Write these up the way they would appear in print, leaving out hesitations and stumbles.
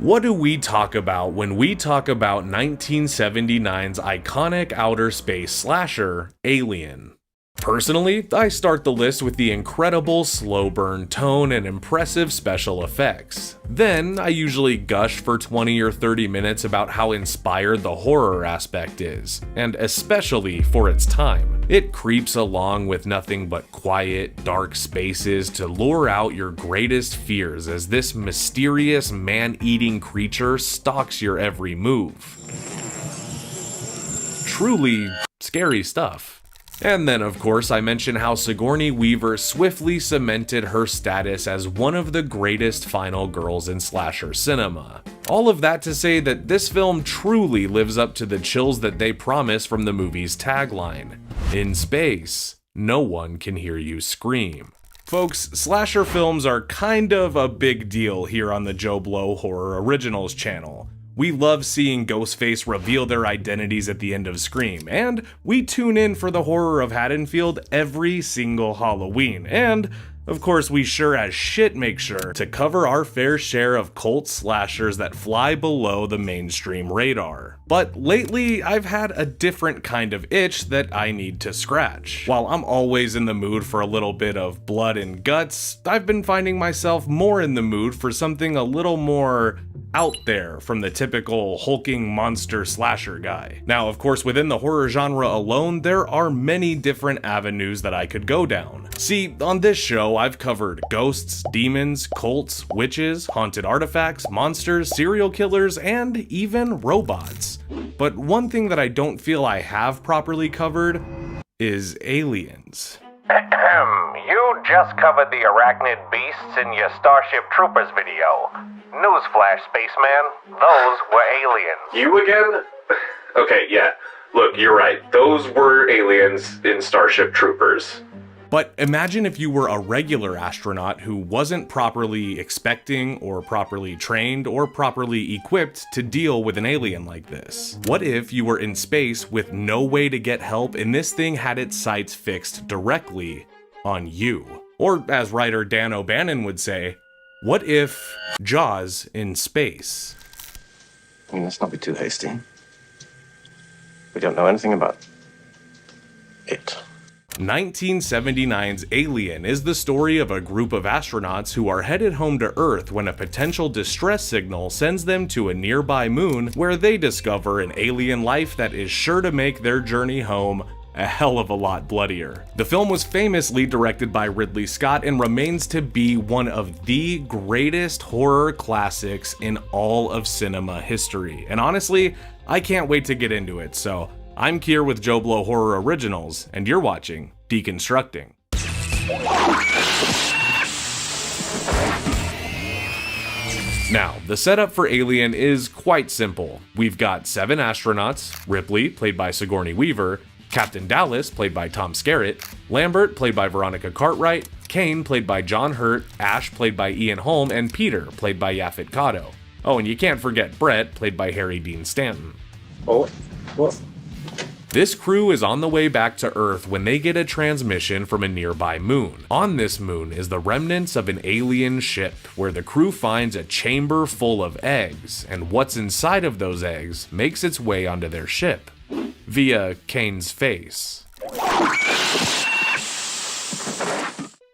What do we talk about when we talk about 1979's iconic outer space slasher, Alien? Personally, I start the list with the incredible slow burn tone and impressive special effects. Then, I usually gush for 20 or 30 minutes about how inspired the horror aspect is, and especially for its time. It creeps along with nothing but quiet, dark spaces to lure out your greatest fears as this mysterious man-eating creature stalks your every move. Truly scary stuff. And then, of course, I mention how Sigourney Weaver swiftly cemented her status as one of the greatest final girls in slasher cinema. All of that to say that this film truly lives up to the chills that they promise from the movie's tagline: in space, no one can hear you scream. Folks, slasher films are kind of a big deal here on the JoBlo Horror Originals channel. We love seeing Ghostface reveal their identities at the end of Scream, and we tune in for the horror of Haddonfield every single Halloween, and of course we sure as shit make sure to cover our fair share of cult slashers that fly below the mainstream radar. But lately, I've had a different kind of itch that I need to scratch. While I'm always in the mood for a little bit of blood and guts, I've been finding myself more in the mood for something a little more out there from the typical hulking monster slasher guy. Now, of course, within the horror genre alone, there are many different avenues that I could go down. See, on this show, I've covered ghosts, demons, cults, witches, haunted artifacts, monsters, serial killers, and even robots. But one thing that I don't feel I have properly covered is aliens. You just covered the arachnid beasts in your Starship Troopers video. Newsflash, spaceman, those were aliens. You again? Okay, yeah. Look, you're right. Those were aliens in Starship Troopers. But imagine if you were a regular astronaut who wasn't properly expecting or properly trained or properly equipped to deal with an alien like this. What if you were in space with no way to get help and this thing had its sights fixed directly on you? Or as writer Dan O'Bannon would say, what if Jaws in space? Let's not be too hasty. We don't know anything about it. 1979's Alien is the story of a group of astronauts who are headed home to Earth when a potential distress signal sends them to a nearby moon where they discover an alien life that is sure to make their journey home a hell of a lot bloodier. The film was famously directed by Ridley Scott and remains to be one of the greatest horror classics in all of cinema history. And honestly, I can't wait to get into it, so I'm Kier with JoBlo Horror Originals, and you're watching Deconstructing. Now, the setup for Alien is quite simple. We've got 7 astronauts: Ripley, played by Sigourney Weaver, Captain Dallas, played by Tom Skerritt, Lambert, played by Veronica Cartwright, Kane, played by John Hurt, Ash, played by Ian Holm, and Peter, played by Yaphet Kotto. Oh, and you can't forget Brett, played by Harry Dean Stanton. Oh, what? This crew is on the way back to Earth when they get a transmission from a nearby moon. On this moon is the remnants of an alien ship, where the crew finds a chamber full of eggs, and what's inside of those eggs makes its way onto their ship, via Kane's face.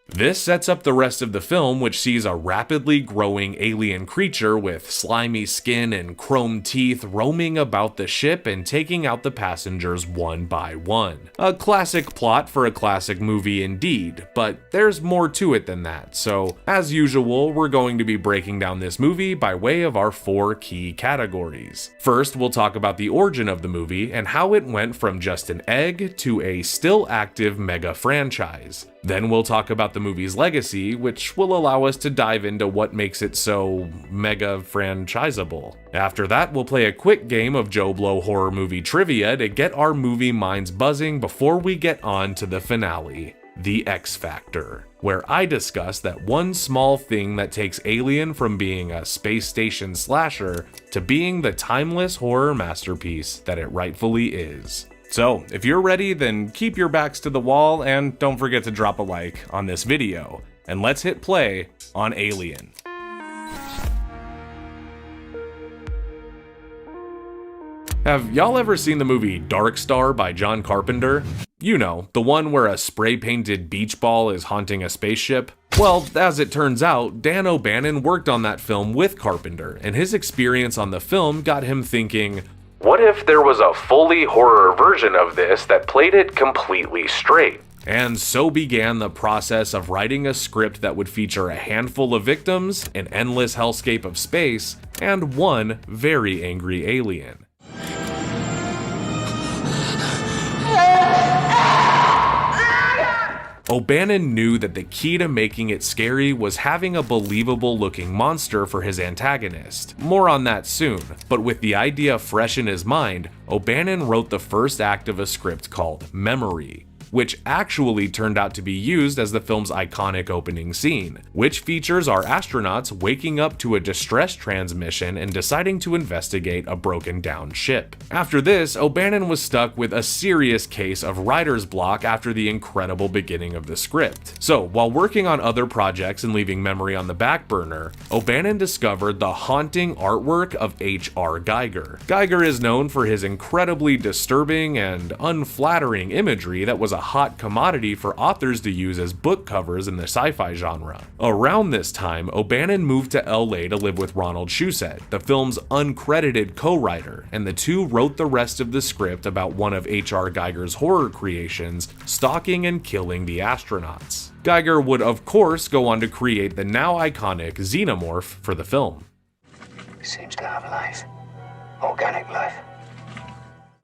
This sets up the rest of the film, which sees a rapidly growing alien creature with slimy skin and chrome teeth roaming about the ship and taking out the passengers one by one. A classic plot for a classic movie indeed, but there's more to it than that, so as usual, we're going to be breaking down this movie by way of our 4 key categories. First, we'll talk about the origin of the movie and how it went from just an egg to a still active mega franchise. Then we'll talk about the movie's legacy, which will allow us to dive into what makes it so mega franchisable. After that, we'll play a quick game of JoBlo horror movie trivia to get our movie minds buzzing before we get on to the finale, The X Factor, where I discuss that one small thing that takes Alien from being a space station slasher to being the timeless horror masterpiece that it rightfully is. So, if you're ready, then keep your backs to the wall and don't forget to drop a like on this video. And let's hit play on Alien. Have y'all ever seen the movie Dark Star by John Carpenter? You know, the one where a spray-painted beach ball is haunting a spaceship? Well, as it turns out, Dan O'Bannon worked on that film with Carpenter, and his experience on the film got him thinking, what if there was a fully horror version of this that played it completely straight? And so began the process of writing a script that would feature a handful of victims, an endless hellscape of space, and one very angry alien. O'Bannon knew that the key to making it scary was having a believable looking monster for his antagonist. More on that soon, but with the idea fresh in his mind, O'Bannon wrote the first act of a script called Memory, which actually turned out to be used as the film's iconic opening scene, which features our astronauts waking up to a distress transmission and deciding to investigate a broken down ship. After this, O'Bannon was stuck with a serious case of writer's block after the incredible beginning of the script. So, while working on other projects and leaving Memory on the back burner, O'Bannon discovered the haunting artwork of H.R. Giger. Giger is known for his incredibly disturbing and unflattering imagery that was a hot commodity for authors to use as book covers in the sci-fi genre. Around this time, O'Bannon moved to LA to live with Ronald Shusett, the film's uncredited co-writer, and the two wrote the rest of the script about one of H.R. Giger's horror creations stalking and killing the astronauts. Giger would of course go on to create the now iconic Xenomorph for the film. Seems to have life. Organic life.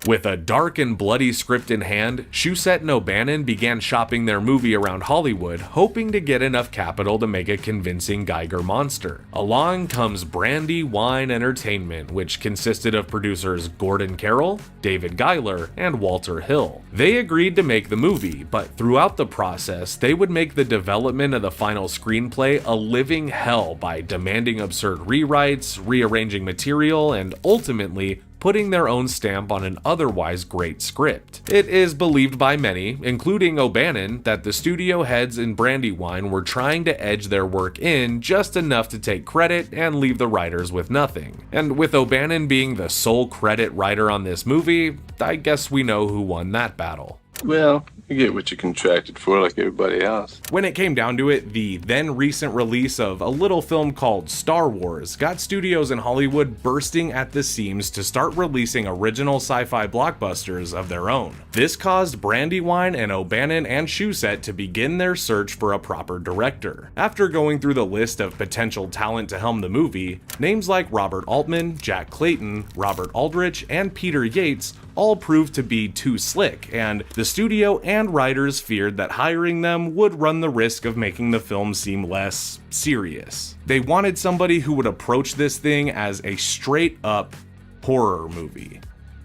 With a dark and bloody script in hand, Shusett and O'Bannon began shopping their movie around Hollywood, hoping to get enough capital to make a convincing Giger monster. Along comes Brandywine Entertainment, which consisted of producers Gordon Carroll, David Giler, and Walter Hill. They agreed to make the movie, but throughout the process, they would make the development of the final screenplay a living hell by demanding absurd rewrites, rearranging material, and ultimately putting their own stamp on an otherwise great script. It is believed by many, including O'Bannon, that the studio heads in Brandywine were trying to edge their work in just enough to take credit and leave the writers with nothing. And with O'Bannon being the sole credit writer on this movie, I guess we know who won that battle. Well, you get what you contracted for like everybody else. When it came down to it, the then recent release of a little film called Star Wars got studios in Hollywood bursting at the seams to start releasing original sci-fi blockbusters of their own. This caused Brandywine and O'Bannon and Shusett to begin their search for a proper director. After going through the list of potential talent to helm the movie, names like Robert Altman, Jack Clayton, Robert Aldrich, and Peter Yates all proved to be too slick, and the studio and writers feared that hiring them would run the risk of making the film seem less serious. They wanted somebody who would approach this thing as a straight-up horror movie.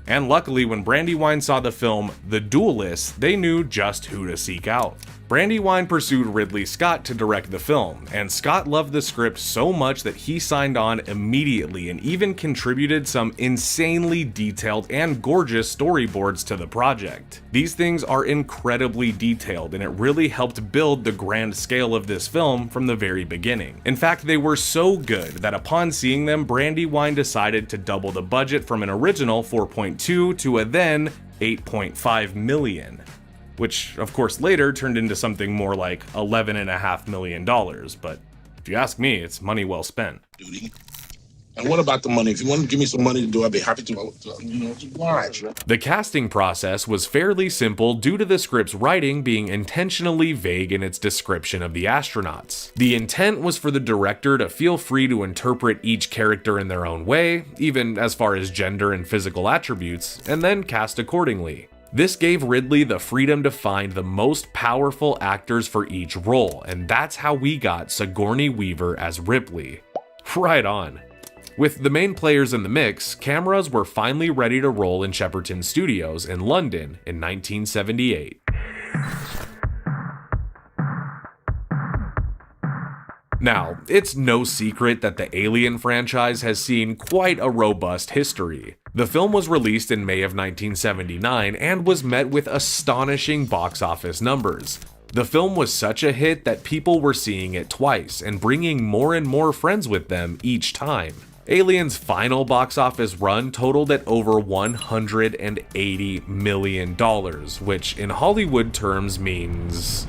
And luckily, when Brandywine saw the film The Duelist, they knew just who to seek out. Brandywine pursued Ridley Scott to direct the film, and Scott loved the script so much that he signed on immediately and even contributed some insanely detailed and gorgeous storyboards to the project. These things are incredibly detailed, and it really helped build the grand scale of this film from the very beginning. In fact, they were so good that upon seeing them, Brandywine decided to double the budget from an original $4.2 to a then $8.5 million. Which of course later turned into something more like $11.5 million, but if you ask me, it's money well spent. Duty. And what about the money? If you want to give me some money to do, I'd be happy to, watch. The casting process was fairly simple due to the script's writing being intentionally vague in its description of the astronauts. The intent was for the director to feel free to interpret each character in their own way, even as far as gender and physical attributes, and then cast accordingly. This gave Ridley the freedom to find the most powerful actors for each role, and that's how we got Sigourney Weaver as Ripley. Right on. With the main players in the mix, cameras were finally ready to roll in Shepperton Studios in London in 1978. Now, it's no secret that the Alien franchise has seen quite a robust history. The film was released in May of 1979 and was met with astonishing box office numbers. The film was such a hit that people were seeing it twice and bringing more and more friends with them each time. Alien's final box office run totaled at over $180 million, which in Hollywood terms means...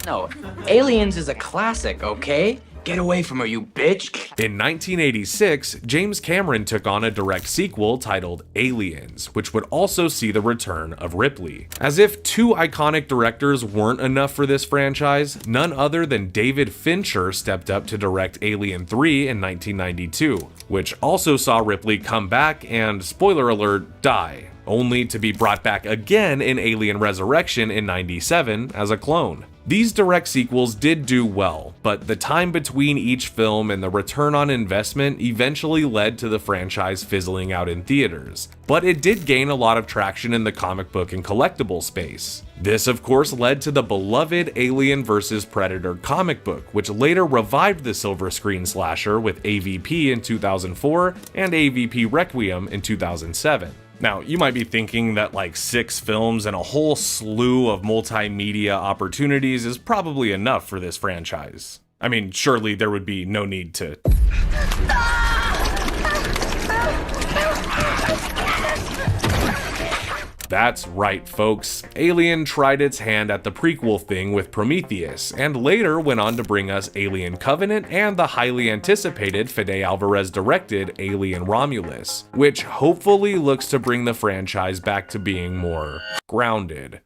No, Aliens is a classic, okay? Get away from her, you bitch! In 1986, James Cameron took on a direct sequel titled Aliens, which would also see the return of Ripley. As if two iconic directors weren't enough for this franchise, none other than David Fincher stepped up to direct Alien 3 in 1992, which also saw Ripley come back and, spoiler alert, die, only to be brought back again in Alien Resurrection in 97 as a clone. These direct sequels did do well, but the time between each film and the return on investment eventually led to the franchise fizzling out in theaters. But it did gain a lot of traction in the comic book and collectible space. This of course led to the beloved Alien vs. Predator comic book, which later revived the silver screen slasher with AVP in 2004 and AVP Requiem in 2007. Now, you might be thinking that like 6 films and a whole slew of multimedia opportunities is probably enough for this franchise. I mean, surely there would be no need to... That's right, folks. Alien tried its hand at the prequel thing with Prometheus, and later went on to bring us Alien Covenant and the highly anticipated Fede Alvarez-directed Alien Romulus, which hopefully looks to bring the franchise back to being more grounded.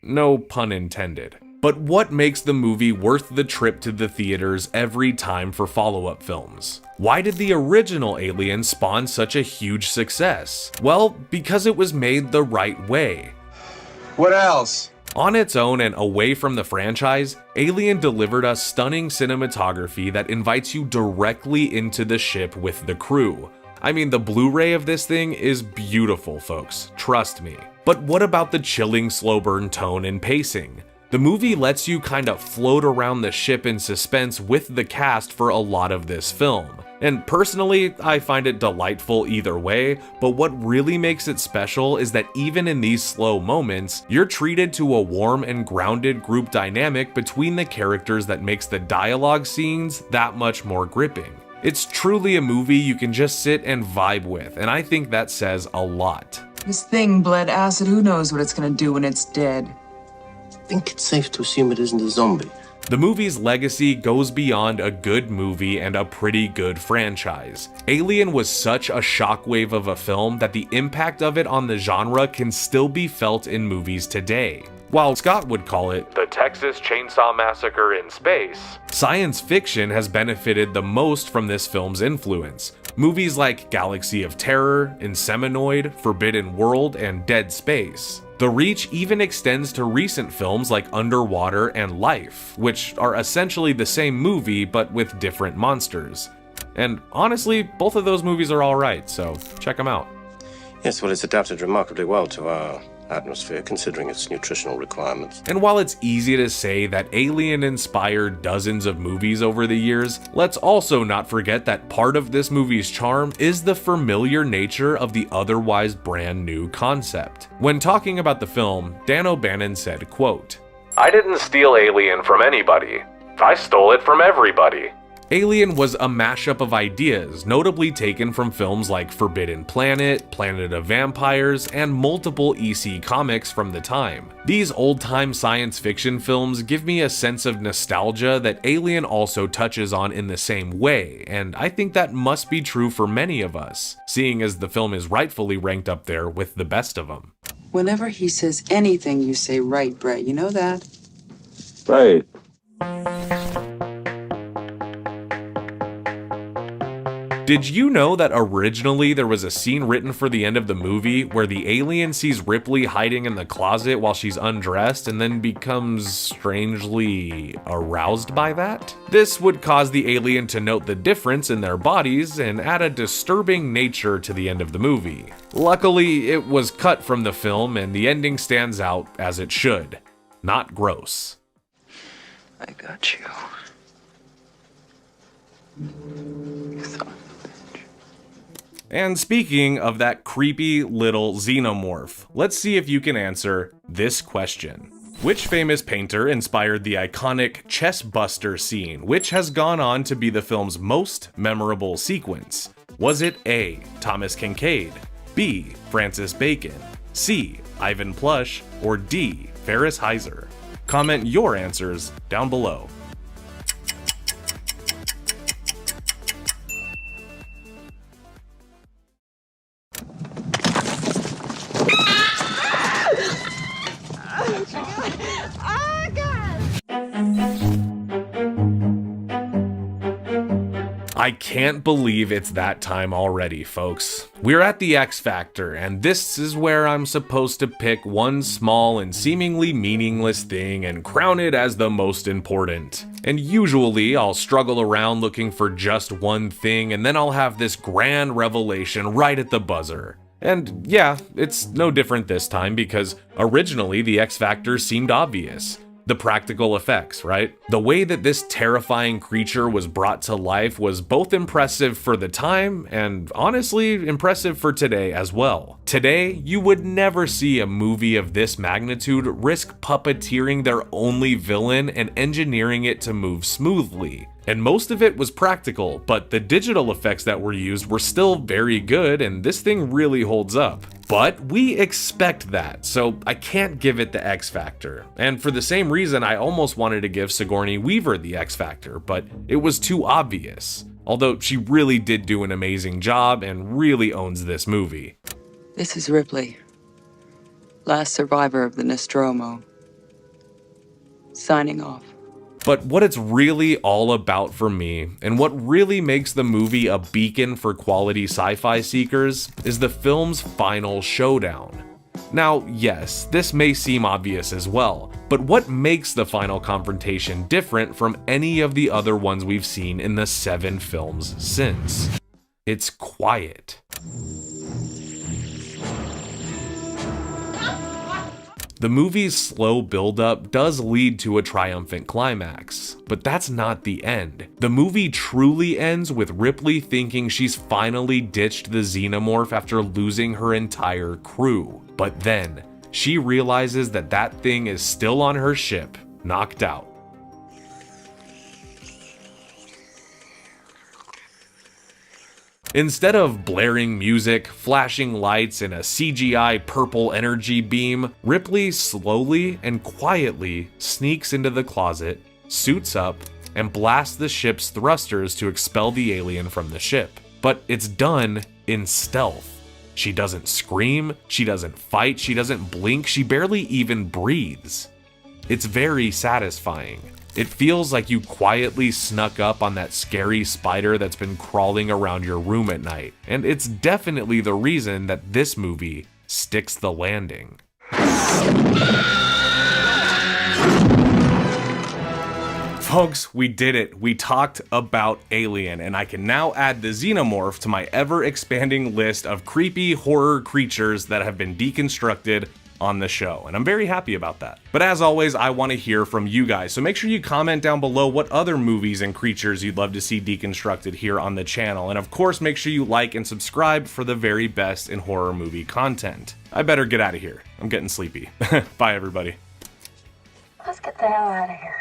No pun intended. But what makes the movie worth the trip to the theaters every time for follow-up films? Why did the original Alien spawn such a huge success? Well, because it was made the right way. What else? On its own and away from the franchise, Alien delivered us stunning cinematography that invites you directly into the ship with the crew. I mean, the Blu-ray of this thing is beautiful, folks, trust me. But what about the chilling slow burn tone and pacing? The movie lets you kind of float around the ship in suspense with the cast for a lot of this film. And personally, I find it delightful either way, but what really makes it special is that even in these slow moments, you're treated to a warm and grounded group dynamic between the characters that makes the dialogue scenes that much more gripping. It's truly a movie you can just sit and vibe with, and I think that says a lot. This thing bled acid, who knows what it's gonna do when it's dead? I think it's safe to assume it isn't a zombie. The movie's legacy goes beyond a good movie and a pretty good franchise. Alien was such a shockwave of a film that the impact of it on the genre can still be felt in movies today. While Scott would call it the Texas Chainsaw Massacre in space, science fiction has benefited the most from this film's influence. Movies like Galaxy of Terror, Inseminoid, Forbidden World, and Dead Space. The reach even extends to recent films like Underwater and Life, which are essentially the same movie but with different monsters. And honestly, both of those movies are alright, so check them out. Yes, well, it's adapted remarkably well to our atmosphere, considering its nutritional requirements. And while it's easy to say that Alien inspired dozens of movies over the years, let's also not forget that part of this movie's charm is the familiar nature of the otherwise brand new concept. When talking about the film, Dan O'Bannon said, quote, I didn't steal Alien from anybody. I stole it from everybody. Alien was a mashup of ideas, notably taken from films like Forbidden Planet, Planet of Vampires, and multiple EC comics from the time. These old-time science fiction films give me a sense of nostalgia that Alien also touches on in the same way, and I think that must be true for many of us, seeing as the film is rightfully ranked up there with the best of them. Whenever he says anything, you say right, Brett. You know that? Right. Did you know that originally there was a scene written for the end of the movie where the alien sees Ripley hiding in the closet while she's undressed and then becomes strangely aroused by that? This would cause the alien to note the difference in their bodies and add a disturbing nature to the end of the movie. Luckily, it was cut from the film and the ending stands out as it should. Not gross. I got you. You thought. And speaking of that creepy little xenomorph, let's see if you can answer this question. Which famous painter inspired the iconic chest buster scene, which has gone on to be the film's most memorable sequence? Was it A. Thomas Kincaid, B. Francis Bacon, C. Ivan Plush, or D. Ferris Heiser? Comment your answers down below. I can't believe it's that time already, folks. We're at the X Factor, and this is where I'm supposed to pick one small and seemingly meaningless thing and crown it as the most important. And usually I'll struggle around looking for just one thing, and then I'll have this grand revelation right at the buzzer. And yeah, it's no different this time because originally the X Factor seemed obvious. The practical effects, right? The way that this terrifying creature was brought to life was both impressive for the time and honestly impressive for today as well. Today, you would never see a movie of this magnitude risk puppeteering their only villain and engineering it to move smoothly. And most of it was practical, but the digital effects that were used were still very good, and this thing really holds up. But we expect that, so I can't give it the X Factor. And for the same reason, I almost wanted to give Sigourney Weaver the X Factor, but it was too obvious. Although she really did do an amazing job and really owns this movie. This is Ripley, last survivor of the Nostromo. Signing off. But what it's really all about for me, and what really makes the movie a beacon for quality sci-fi seekers, is the film's final showdown. Now, yes, this may seem obvious as well, but what makes the final confrontation different from any of the other ones we've seen in the 7 films since? It's quiet. The movie's slow buildup does lead to a triumphant climax, but that's not the end. The movie truly ends with Ripley thinking she's finally ditched the xenomorph after losing her entire crew. But then, she realizes that that thing is still on her ship, knocked out. Instead of blaring music, flashing lights, and a CGI purple energy beam, Ripley slowly and quietly sneaks into the closet, suits up, and blasts the ship's thrusters to expel the alien from the ship. But it's done in stealth. She doesn't scream, she doesn't fight, she doesn't blink, she barely even breathes. It's very satisfying. It feels like you quietly snuck up on that scary spider that's been crawling around your room at night, and it's definitely the reason that this movie sticks the landing. Folks, we did it. We talked about Alien, and I can now add the xenomorph to my ever-expanding list of creepy horror creatures that have been deconstructed on the show, and I'm very happy about that. But as always, I want to hear from you guys, so make sure you comment down below what other movies and creatures you'd love to see deconstructed here on the channel, and of course make sure you like and subscribe for the very best in horror movie content. I better get out of here. I'm getting sleepy. Bye everybody. Let's get the hell out of here.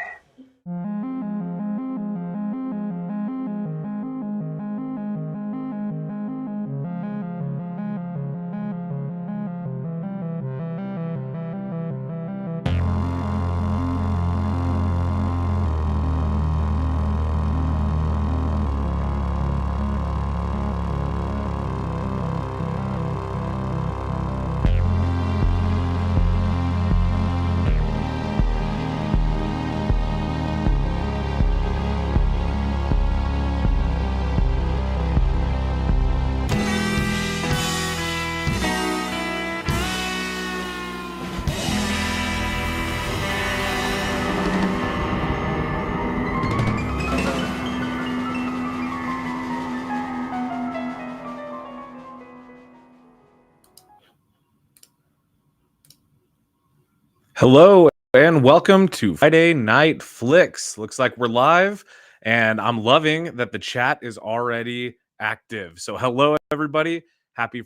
Hello and welcome to Friday Night Flicks. Looks like we're live, and I'm loving that the chat is already active. So hello everybody, happy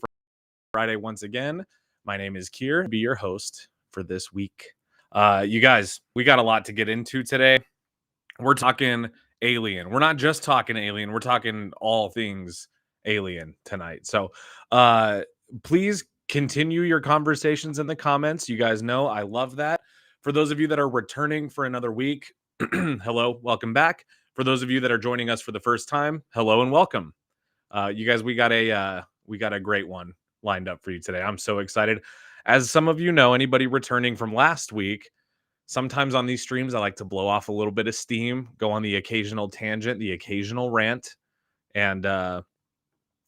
Friday once again. My name is Kier, I'll be your host for this week. You guys, we got a lot to get into today. We're talking Alien. We're not just talking Alien. We're talking all things Alien tonight. So please continue your conversations in the comments. You guys know I love that. For those of you that are returning for another week, hello, welcome back. For those of you that are joining us for the first time, hello and welcome. You guys, we got a great one lined up for you today. I'm so excited. As some of you know, anybody returning from last week, sometimes on these streams, I like to blow off a little bit of steam, go on the occasional tangent, the occasional rant, and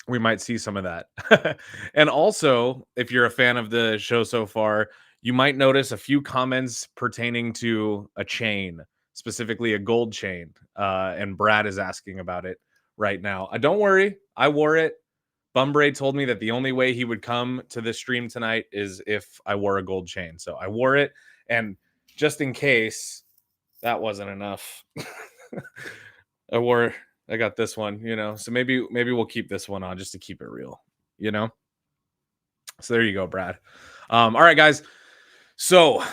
we might see some of that. And also, if you're a fan of the show so far, you might notice a few comments pertaining to a chain, specifically a gold chain. And Brad is asking about it right now. Don't worry, I wore it. Bumbray told me that the only way he would come to this stream tonight is if I wore a gold chain. So I wore it, and just in case that wasn't enough, I got this one, so maybe we'll keep this one on just to keep it real, so there you go, Brad. All right, guys, so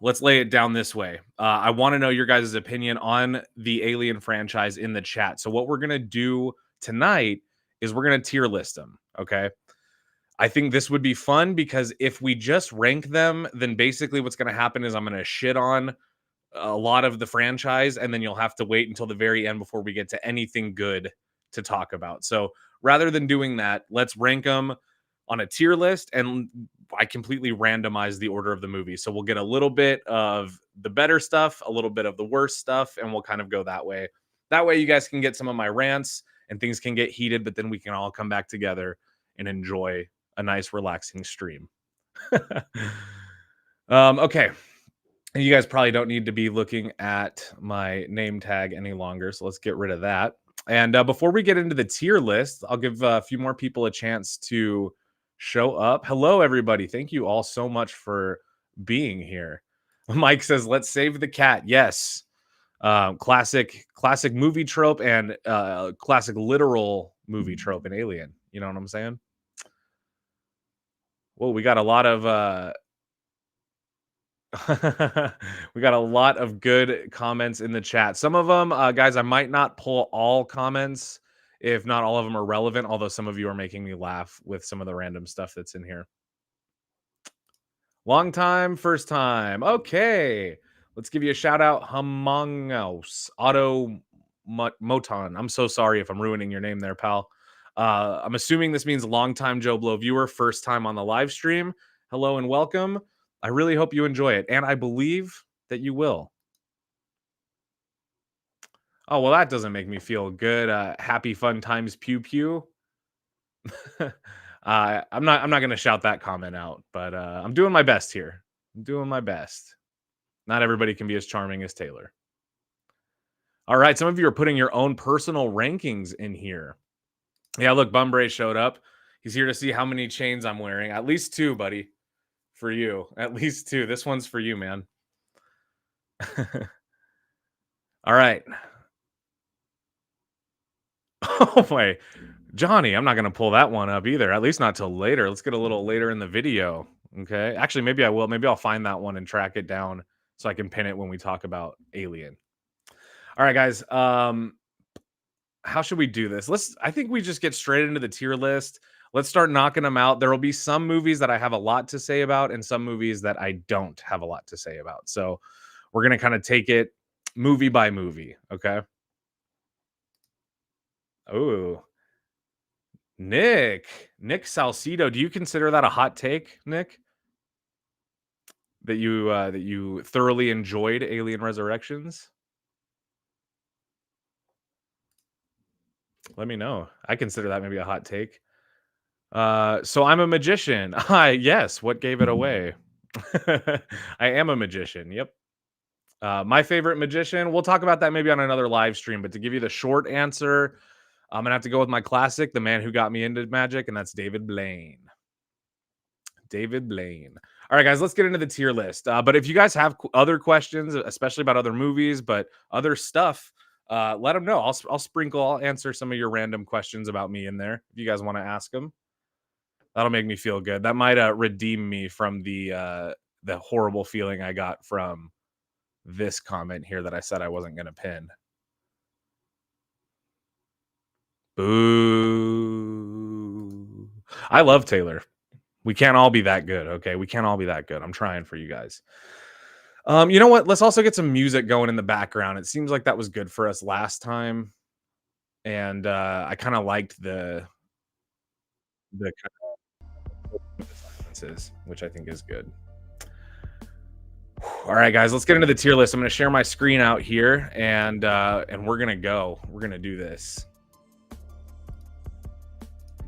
let's lay it down this way. I want to know your guys' opinion on the Alien franchise in the chat. So what we're gonna do tonight is we're gonna tier list them. Okay, I think this would be fun because if we just rank them, then basically what's going to happen is I'm going to shit on a lot of the franchise, and then you'll have to wait until the very end before we get to anything good to talk about. So rather than doing that, let's rank them on a tier list, and I completely randomize the order of the movie. So we'll get a little bit of the better stuff, a little bit of the worst stuff, and we'll kind of go that way. That way you guys can get some of my rants and things can get heated, but then we can all come back together and enjoy a nice relaxing stream. Okay, and you guys probably don't need to be looking at my name tag any longer, so let's get rid of that. And before we get into the tier list, I'll give a few more people a chance to show up. Hello, everybody. Thank you all so much for being here. Mike says, let's save the cat. Yes. Classic movie trope and classic literal movie trope in Alien. You know what I'm saying? Whoa, we got a lot of we got a lot of good comments in the chat. Some of them, guys, I might not pull all comments if not all of them are relevant, although some of you are making me laugh with some of the random stuff that's in here. Long time, first time. Okay. Let's give you a shout out. Humongous Auto Moton. I'm so sorry if I'm ruining your name there, pal. I'm assuming this means long time JoBlo viewer, first time on the live stream. Hello and welcome. I really hope you enjoy it, and I believe that you will. Oh, well, that doesn't make me feel good. Happy fun times, pew pew. I'm not going to shout that comment out, but I'm doing my best here. I'm doing my best. Not everybody can be as charming as Taylor. All right, some of you are putting your own personal rankings in here. Yeah, look, Bumbray showed up. He's here to see how many chains I'm wearing. At least 2, buddy. For you. At least 2. This one's for you, man. All right. Oh, wait. Johnny, I'm not going to pull that one up either. At least not till later. Let's get a little later in the video. Okay. Actually, maybe I will. Maybe I'll find that one and track it down so I can pin it when we talk about Alien. All right, guys. How should we do this? I think we just get straight into the tier list. Let's start knocking them out. There will be some movies that I have a lot to say about and some movies that I don't have a lot to say about. So we're going to kind of take it movie by movie. Okay. Oh, Nick Salcido. Do you consider that a hot take, Nick? That you thoroughly enjoyed Alien Resurrections? Let me know. I consider that maybe a hot take. So I'm a magician. Yes. What gave it away? I am a magician. Yep. My favorite magician. We'll talk about that maybe on another live stream. But to give you the short answer, I'm gonna have to go with my classic, the man who got me into magic, and that's David Blaine. David Blaine. All right, guys, let's get into the tier list. But if you guys have other questions, especially about other movies, but other stuff, let them know. I'll answer some of your random questions about me in there if you guys want to ask them. That'll make me feel good. That might redeem me from the the horrible feeling I got from this comment here that I said I wasn't going to pin. Boo. I love Taylor. We can't all be that good, okay? We can't all be that good. I'm trying for you guys. You know what? Let's also get some music going in the background. It seems like that was good for us last time. And I kind of liked the kind of silences, which I think is good. All right, guys, let's get into the tier list. I'm going to share my screen out here, and we're going to go. We're going to do this.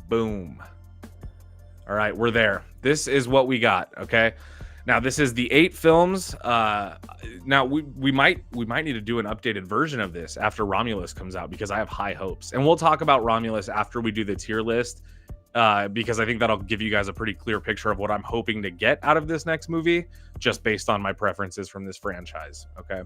Boom. All right, we're there. This is what we got, okay? Now, this is the 8 films. Now, we might need to do an updated version of this after Romulus comes out, because I have high hopes. And we'll talk about Romulus after we do the tier list, because I think that'll give you guys a pretty clear picture of what I'm hoping to get out of this next movie, just based on my preferences from this franchise, okay?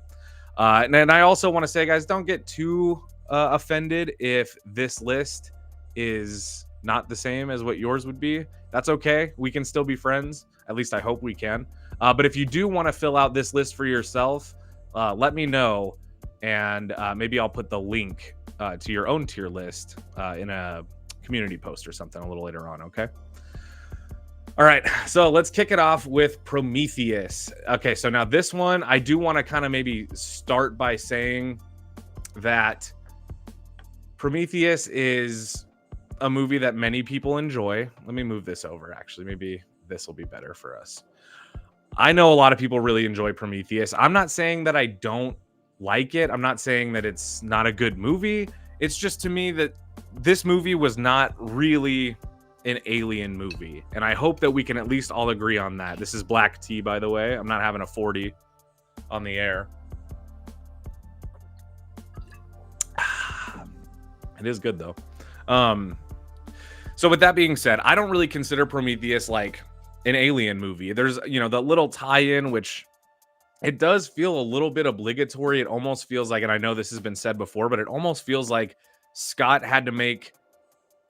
And then I also want to say, guys, don't get too offended if this list is not the same as what yours would be. That's okay. We can still be friends. At least I hope we can. But if you do want to fill out this list for yourself, let me know, and maybe I'll put the link to your own tier list in a community post or something a little later on, okay? All right, so let's kick it off with Prometheus. Okay, so now this one, I do want to kind of maybe start by saying that Prometheus is a movie that many people enjoy. Let me move this over, actually. Maybe this will be better for us. I know a lot of people really enjoy Prometheus. I'm not saying that I don't like it. I'm not saying that it's not a good movie. It's just, to me, that this movie was not really an alien movie. And I hope that we can at least all agree on that. This is black tea, by the way. I'm not having a 40 on the air. It is good, though. So with that being said, I don't really consider Prometheus like an alien movie. There's, you know, the little tie-in, which it does feel a little bit obligatory. It almost feels like, and I know this has been said before, but it almost feels like Scott had to make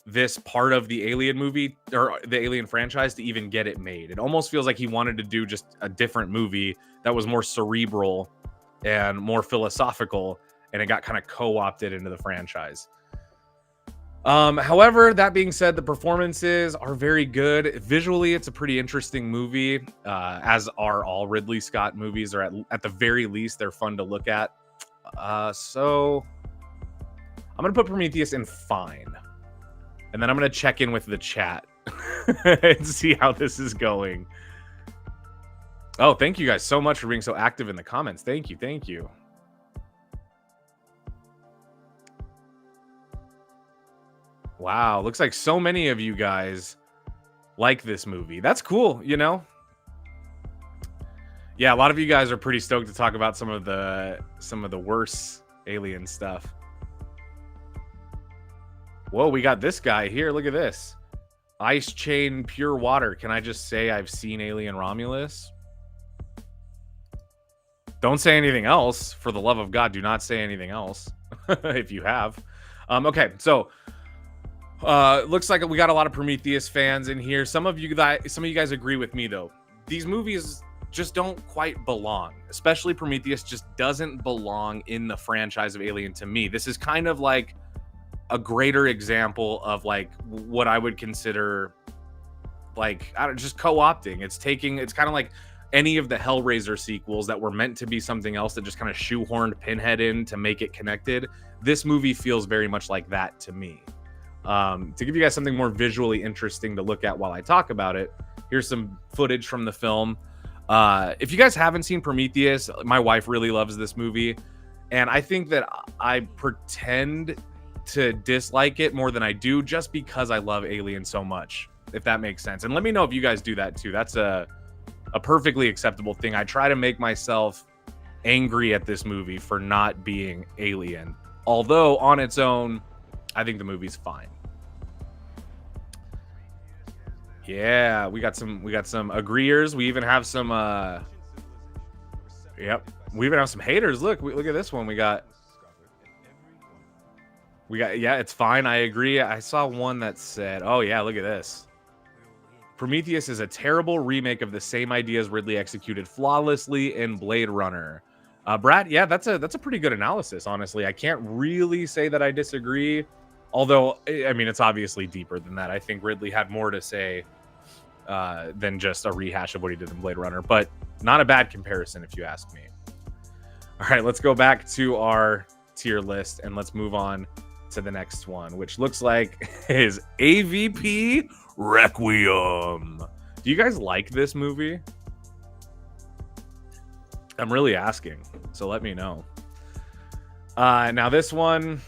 this part of the Alien movie, or the Alien franchise, to even get it made. It almost feels like he wanted to do just a different movie that was more cerebral and more philosophical, and it got kind of co-opted into the franchise. However, that being said, the performances are very good. Visually, it's a pretty interesting movie, as are all Ridley Scott movies, or at the very least, they're fun to look at. So I'm going to put Prometheus in fine. And then I'm going to check in with the chat and see how this is going. Oh, thank you guys so much for being so active in the comments. Thank you. Thank you. Wow, looks like so many of you guys like this movie. That's cool, you know? Yeah, a lot of you guys are pretty stoked to talk about some of the worse alien stuff. Whoa, we got this guy here. Look at this. Ice Chain Pure Water. Can I just say I've seen Alien Romulus? Don't say anything else. For the love of God, do not say anything else if you have. Okay, so looks like we got a lot of Prometheus fans in here. Some of you guys agree with me, though. These movies just don't quite belong. Especially Prometheus just doesn't belong in the franchise of Alien to me. This is kind of like a greater example of like what I would consider like, I don't, just co-opting. It's kind of like any of the Hellraiser sequels that were meant to be something else that just kind of shoehorned Pinhead in to make it connected. This movie feels very much like that to me. To give you guys something more visually interesting to look at while I talk about it, here's some footage from the film. If you guys haven't seen Prometheus, my wife really loves this movie, and I think that I pretend to dislike it more than I do just because I love Alien so much, if that makes sense. And let me know if you guys do that too. That's a perfectly acceptable thing. I try to make myself angry at this movie for not being Alien, although on its own, I think the movie's fine. Yeah, we got some agreeers. We even have some yep, we even have some haters. Look at this one. We got yeah, it's fine. I agree. I saw one that said, oh yeah, look at this. Prometheus is a terrible remake of the same ideas Ridley executed flawlessly in Blade Runner. Brad, yeah, that's a pretty good analysis, honestly. I can't really say that I disagree, although, I mean, it's obviously deeper than that. I think Ridley had more to say than just a rehash of what he did in Blade Runner, but not a bad comparison if you ask me. All right, let's go back to our tier list and let's move on to the next one, which looks like is AVP Requiem. Do you guys like this movie? I'm really asking, so let me know. Now this one,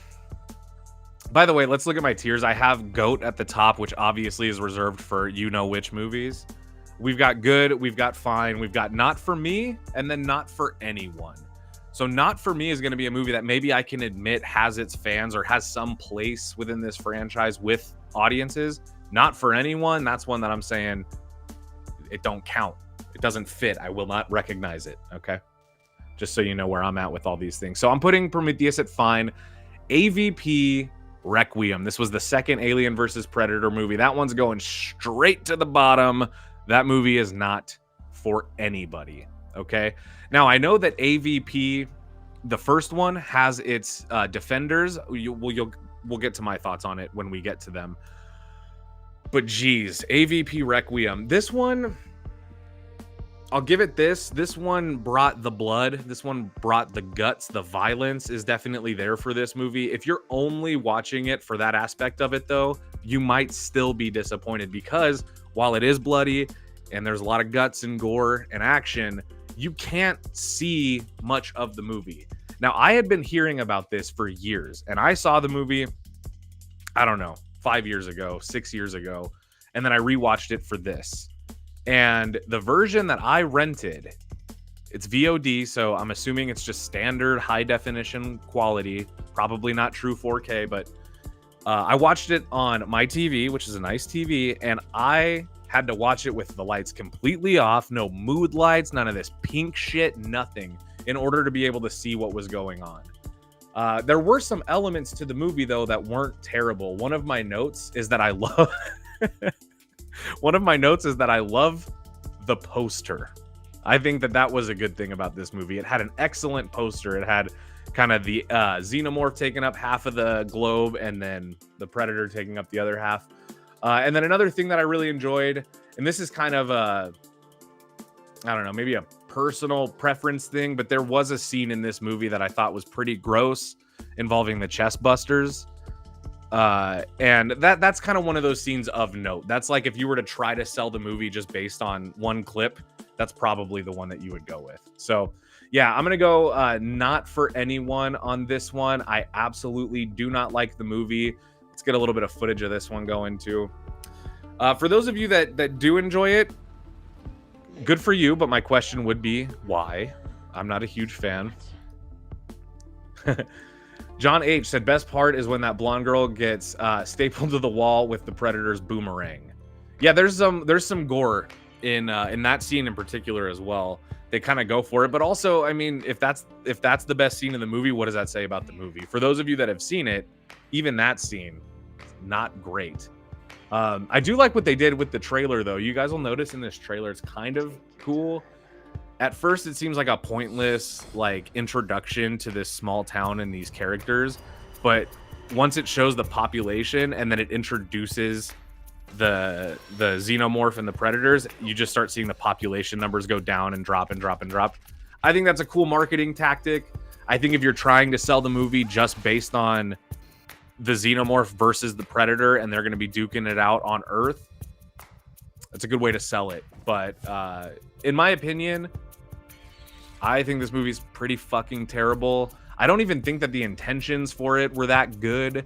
by the way, let's look at my tiers. I have GOAT at the top, which obviously is reserved for you-know-which movies. We've got good, we've got fine, we've got not for me, and then not for anyone. So not for me is going to be a movie that maybe I can admit has its fans or has some place within this franchise with audiences. Not for anyone, that's one that I'm saying it don't count. It doesn't fit. I will not recognize it, okay? Just so you know where I'm at with all these things. So I'm putting Prometheus at fine. AVP Requiem. This was the second Alien versus Predator movie. That one's going straight to the bottom. That movie is not for anybody, okay? Now, I know that AVP, the first one, has its defenders. We'll get to my thoughts on it when we get to them. But geez, AVP Requiem. This one, I'll give it this. This one brought the blood. This one brought the guts. The violence is definitely there for this movie. If you're only watching it for that aspect of it, though, you might still be disappointed because while it is bloody and there's a lot of guts and gore and action, you can't see much of the movie. Now, I had been hearing about this for years, and I saw the movie, I don't know, 5 years ago, 6 years ago, and then I rewatched it for this. And the version that I rented, it's VOD, so I'm assuming it's just standard high definition quality, probably not true 4K, but I watched it on my TV, which is a nice TV, and I had to watch it with the lights completely off, no mood lights, none of this pink shit, nothing, in order to be able to see what was going on. There were some elements to the movie, though, that weren't terrible. One of my notes is that I love the poster. I think that was a good thing about this movie. It had an excellent poster. It had kind of the xenomorph taking up half of the globe and then the predator taking up the other half. And then another thing that I really enjoyed, and this is kind of I don't know, maybe a personal preference thing, but there was a scene in this movie that I thought was pretty gross involving the chest busters. And that's kind of one of those scenes of note. That's like if you were to try to sell the movie just based on one clip, that's probably the one that you would go with. So yeah, I'm going to go not for anyone on this one. I absolutely do not like the movie. Let's get a little bit of footage of this one going too. For those of you that do enjoy it, good for you, but my question would be why? I'm not a huge fan. John H said best part is when that blonde girl gets stapled to the wall with the Predator's boomerang. Yeah, there's some gore in that scene in particular as well. They kind of go for it, but also, I mean, if that's the best scene in the movie, what does that say about the movie? For those of you that have seen it, even that scene, not great. I do like what they did with the trailer, though. You guys will notice in this trailer, it's kind of cool. At first, it seems like a pointless like introduction to this small town and these characters, but once it shows the population and then it introduces the xenomorph and the predators, you just start seeing the population numbers go down and drop and drop and drop. I think that's a cool marketing tactic. I think if you're trying to sell the movie just based on the xenomorph versus the predator and they're going to be duking it out on Earth, that's a good way to sell it. But in my opinion, I think this movie's pretty fucking terrible. I don't even think that the intentions for it were that good.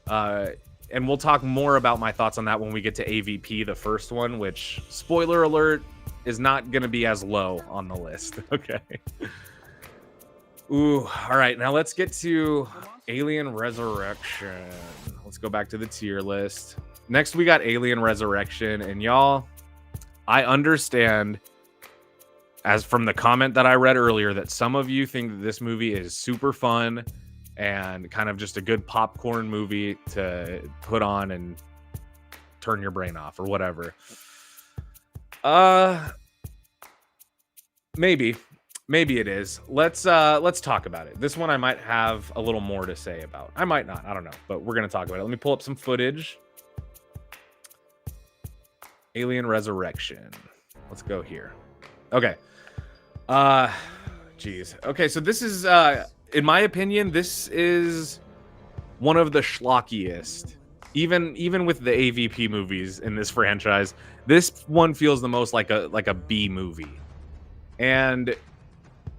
And we'll talk more about my thoughts on that when we get to AVP, the first one, which, spoiler alert, is not going to be as low on the list. Okay. Ooh, all right. Now let's get to Alien Resurrection. Let's go back to the tier list. Next, we got Alien Resurrection. And y'all, I understand, as from the comment that I read earlier, that some of you think that this movie is super fun and kind of just a good popcorn movie to put on and turn your brain off or whatever. Maybe it is. Let's talk about it. This one I might have a little more to say about. I might not. I don't know, but we're gonna talk about it. Let me pull up some footage. Alien Resurrection. Let's go here. Okay. Geez. Okay, so this is in my opinion, this is one of the schlockiest. Even with the AVP movies in this franchise, this one feels the most like a B movie. And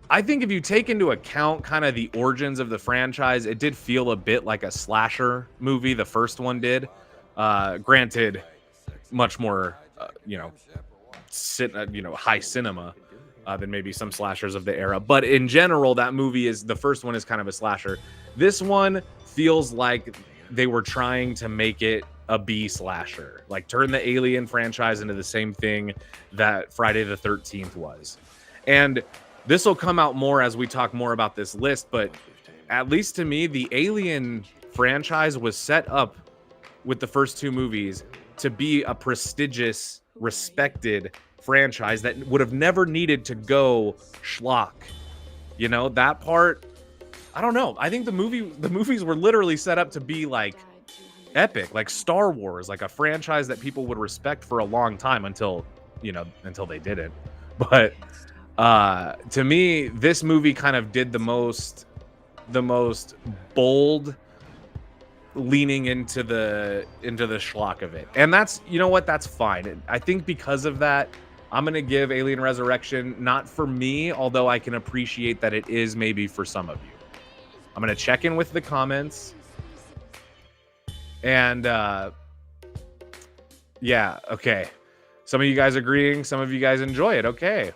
I think if you take into account kind of the origins of the franchise, it did feel a bit like a slasher movie. The first one did. Granted, much more, high cinema than maybe some slashers of the era. But in general, that movie the first one is kind of a slasher. This one feels like they were trying to make it a B slasher, like turn the Alien franchise into the same thing that Friday the 13th was. And this will come out more as we talk more about this list, but at least to me, the Alien franchise was set up with the first two movies to be a prestigious, respected franchise that would have never needed to go schlock. You know, that part, I don't know. I think the movies were literally set up to be like epic, like Star Wars, like a franchise that people would respect for a long time until they didn't. But to me, this movie kind of did the most bold leaning into the schlock of it. And that's, you know what, that's fine. I think because of that, I'm going to give Alien Resurrection, not for me, although I can appreciate that it is maybe for some of you. I'm going to check in with the comments. And yeah, okay. Some of you guys agreeing, some of you guys enjoy it. Okay.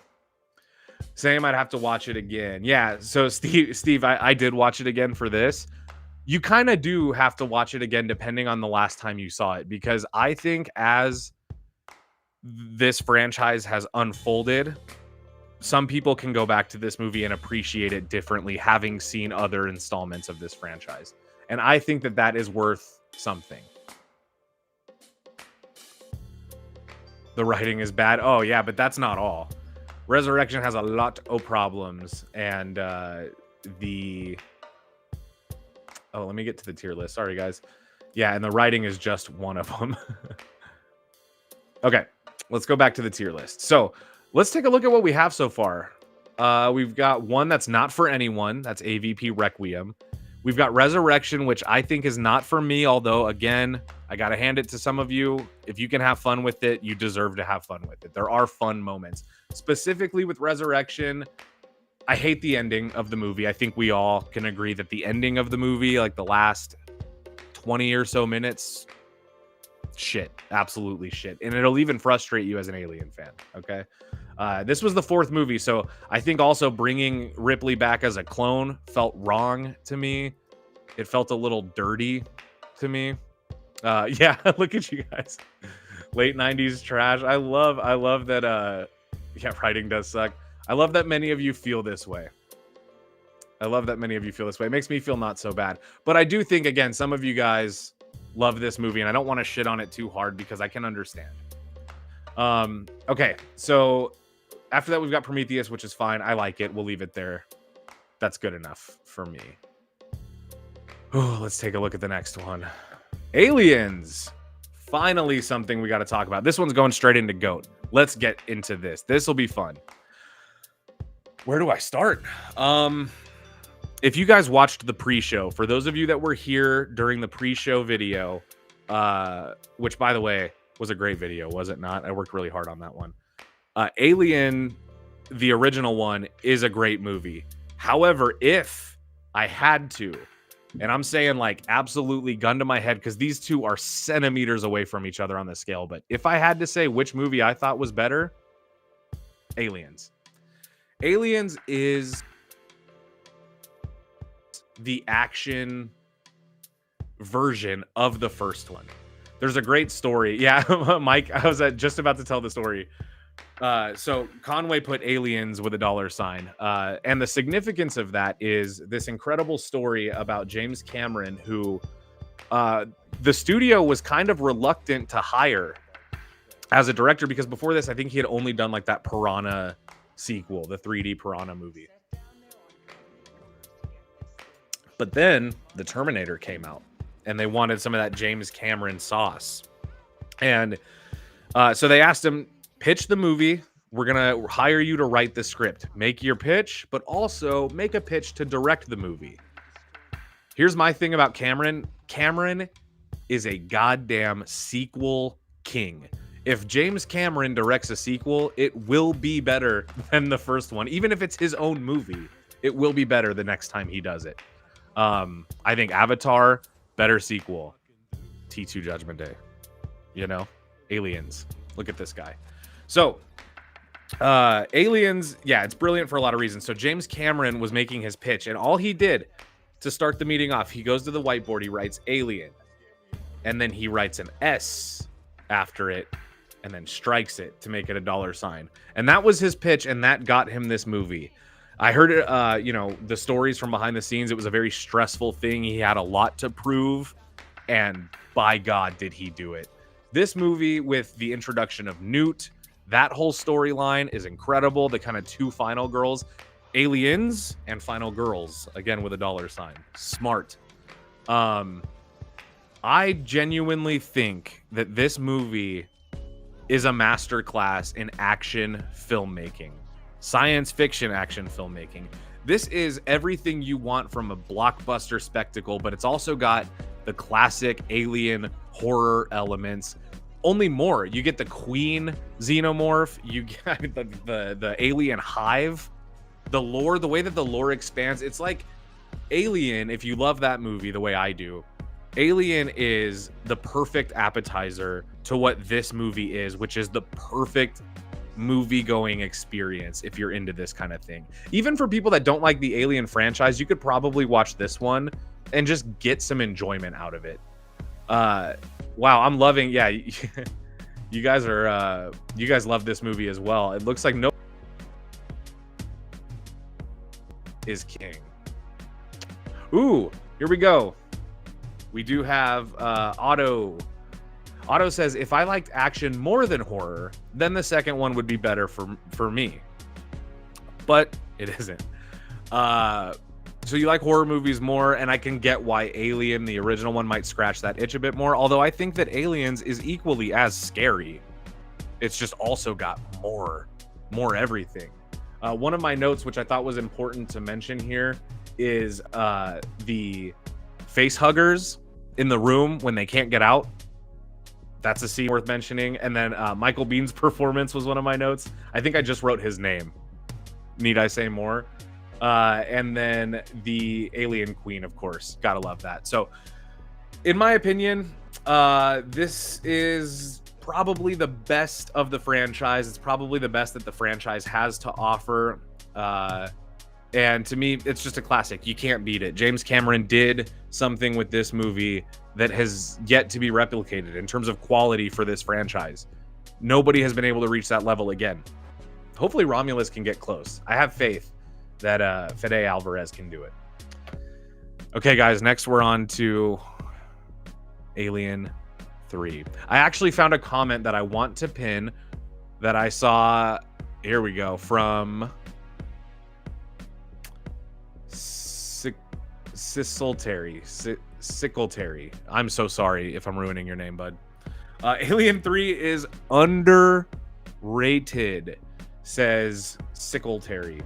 Same, I'd have to watch it again. Yeah, so Steve, I did watch it again for this. You kind of do have to watch it again depending on the last time you saw it, because I think as this franchise has unfolded, some people can go back to this movie and appreciate it differently, having seen other installments of this franchise. And I think that is worth something. The writing is bad. Oh, yeah, but that's not all. Resurrection has a lot of problems, and let me get to the tier list. Sorry, guys. Yeah, and the writing is just one of them. Okay, let's go back to the tier list. So let's take a look at what we have so far. We've got one that's not for anyone. That's AVP Requiem. We've got Resurrection, which I think is not for me, although, again, I got to hand it to some of you. If you can have fun with it, you deserve to have fun with it. There are fun moments. Specifically with Resurrection, I hate the ending of the movie. I think we all can agree that the ending of the movie, like the last 20 or so minutes, shit, absolutely shit. And it'll even frustrate you as an Alien fan, okay? This was the fourth movie, so I think also bringing Ripley back as a clone felt wrong to me. It felt a little dirty to me. Yeah, look at you guys. Late 90s trash. I love that, yeah, writing does suck. I love that many of you feel this way. It makes me feel not so bad. But I do think, again, some of you guys love this movie, and I don't want to shit on it too hard because I can understand. Okay, so after that, we've got Prometheus, which is fine. I like it. We'll leave it there. That's good enough for me. Oh, let's take a look at the next one. Aliens. Finally, something we got to talk about. This one's going straight into GOAT. Let's get into this. This will be fun. Where do I start? If you guys watched the pre-show, for those of you that were here during the pre-show video, which, by the way, was a great video, was it not? I worked really hard on that one. Alien, the original one, is a great movie. However, if I had to, and I'm saying like absolutely gun to my head, because these two are centimeters away from each other on the scale, but if I had to say which movie I thought was better, Aliens. Aliens is the action version of the first one. There's a great story. Yeah, Mike, I was just about to tell the story. So Conway put Aliens with $. And the significance of that is this incredible story about James Cameron, who the studio was kind of reluctant to hire as a director, because before this, I think he had only done like that Piranha sequel, the 3D Piranha movie. But then the Terminator came out, and they wanted some of that James Cameron sauce. And so they asked him, pitch the movie. We're going to hire you to write the script. Make your pitch, but also make a pitch to direct the movie. Here's my thing about Cameron. Cameron is a goddamn sequel king. If James Cameron directs a sequel, it will be better than the first one. Even if it's his own movie, it will be better the next time he does it. I think Avatar, better sequel. T2 Judgment Day. You know? Aliens. Look at this guy. So, Aliens, yeah, it's brilliant for a lot of reasons. So James Cameron was making his pitch, and all he did to start the meeting off, he goes to the whiteboard, he writes Alien, and then he writes an S after it, and then strikes it to make it a $sign. And that was his pitch, and that got him this movie. I heard it, you know, the stories from behind the scenes. It was a very stressful thing. He had a lot to prove, and by God, did he do it. This movie, with the introduction of Newt, that whole storyline is incredible. The kind of two final girls, Aliens and Final Girls, again with a $sign. Smart. I genuinely think that this movie is a masterclass in action filmmaking, science fiction action filmmaking. This is everything you want from a blockbuster spectacle, but it's also got the classic alien horror elements. Only more. You get the Queen xenomorph, you get the alien hive, the lore, the way that the lore expands. It's like Alien, if you love that movie the way I do, Alien is the perfect appetizer to what this movie is, which is the perfect movie-going experience if you're into this kind of thing. Even for people that don't like the Alien franchise, you could probably watch this one and just get some enjoyment out of it. Wow, I'm loving, yeah, you guys are, you guys love this movie as well. It looks like no is king. Ooh, here we go. We do have Otto. Otto says, if I liked action more than horror, then the second one would be better for me. But it isn't. So you like horror movies more, and I can get why Alien, the original one, might scratch that itch a bit more. Although I think that Aliens is equally as scary. It's just also got more everything. One of my notes, which I thought was important to mention here, is the face huggers in the room when they can't get out. That's a scene worth mentioning. And then Michael Bihn's performance was one of my notes. I think I just wrote his name. Need I say more? And then the Alien Queen, of course. Gotta love that. So, in my opinion, this is probably the best of the franchise. It's probably the best that the franchise has to offer. And to me, it's just a classic. You can't beat it. James Cameron did something with this movie that has yet to be replicated in terms of quality for this franchise. Nobody has been able to reach that level again. Hopefully Romulus can get close. I have faith that Fede Alvarez can do it. Okay, guys, next we're on to Alien 3. I actually found a comment that I want to pin that I saw, here we go, from Sickletary. I'm so sorry if I'm ruining your name, bud. Alien 3 is underrated, says Sickletary.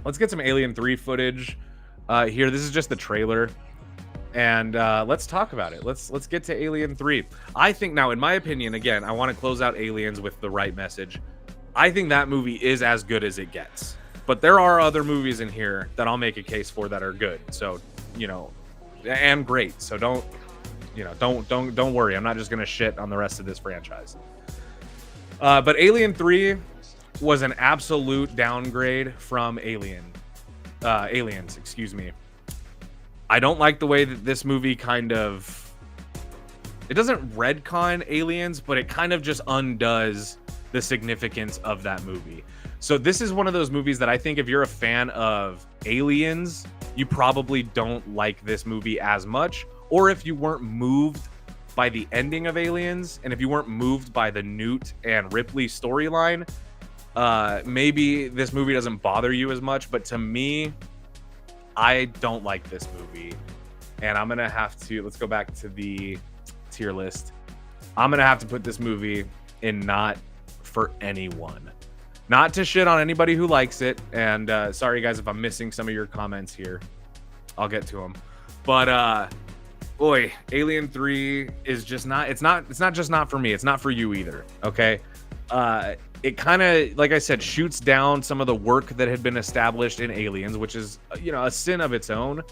Let's get some Alien 3 footage here. This is just the trailer, and let's talk about it. Let's get to Alien 3. I think now, in my opinion, again, I want to close out Aliens with the right message. I think that movie is as good as it gets. But there are other movies in here that I'll make a case for that are good. So, you know, and great. So don't worry. I'm not just going to shit on the rest of this franchise. But Alien 3 was an absolute downgrade from Aliens, excuse me. I don't like the way that this movie kind of, it doesn't retcon Aliens, but it kind of just undoes the significance of that movie. So this is one of those movies that I think if you're a fan of Aliens, you probably don't like this movie as much. Or if you weren't moved by the ending of Aliens, and if you weren't moved by the Newt and Ripley storyline, maybe this movie doesn't bother you as much. But to me, I don't like this movie, and I'm gonna have to, let's go back to the tier list. I'm gonna have to put this movie in not for anyone. Not to shit on anybody who likes it, and sorry guys if I'm missing some of your comments here. I'll get to them. But boy, Alien 3 is just not, it's not just not for me. It's not for you either, okay? It kind of, like I said, shoots down some of the work that had been established in Aliens, which is, you know, a sin of its own.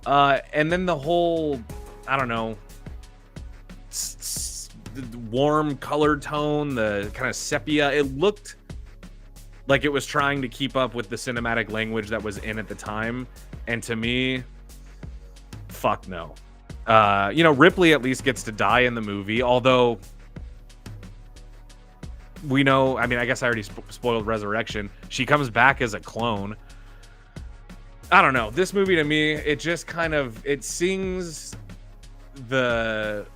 And then the whole, I don't know, the warm color tone, the kind of sepia, it looked like it was trying to keep up with the cinematic language that was in at the time. And to me, fuck no. You know, Ripley at least gets to die in the movie, although we know, I mean, I guess I already spoiled Resurrection. She comes back as a clone. I don't know. This movie to me, it just kind of, it sings the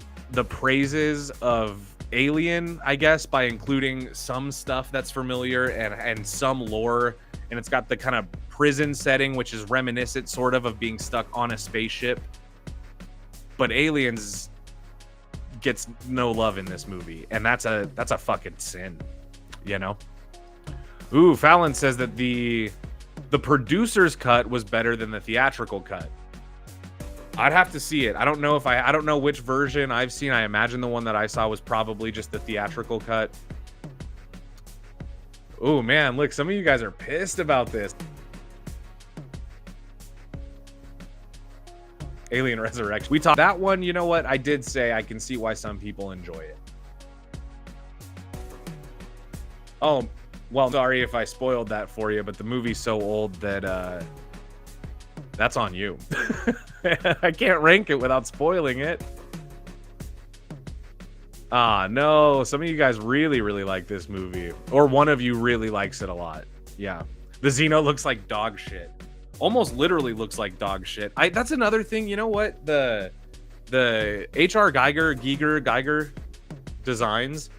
praises of Alien, I guess, by including some stuff that's familiar and some lore. And it's got the kind of prison setting, which is reminiscent sort of being stuck on a spaceship. But Aliens gets no love in this movie, and that's a fucking sin, you know. Ooh, Fallon says that the producer's cut was better than the theatrical cut. I'd have to see it. I don't know if I don't know which version I've seen. I imagine the one that I saw was probably just the theatrical cut. Oh man, look, some of you guys are pissed about this. Alien Resurrection. We talked that one, you know what? I did say I can see why some people enjoy it. Oh, well, sorry if I spoiled that for you, but the movie's so old that that's on you. I can't rank it without spoiling it. Ah, no. Some of you guys really, really like this movie. Or one of you really likes it a lot. Yeah. The Xeno looks like dog shit. Almost literally looks like dog shit. That's another thing. You know what? The H.R. Geiger designs,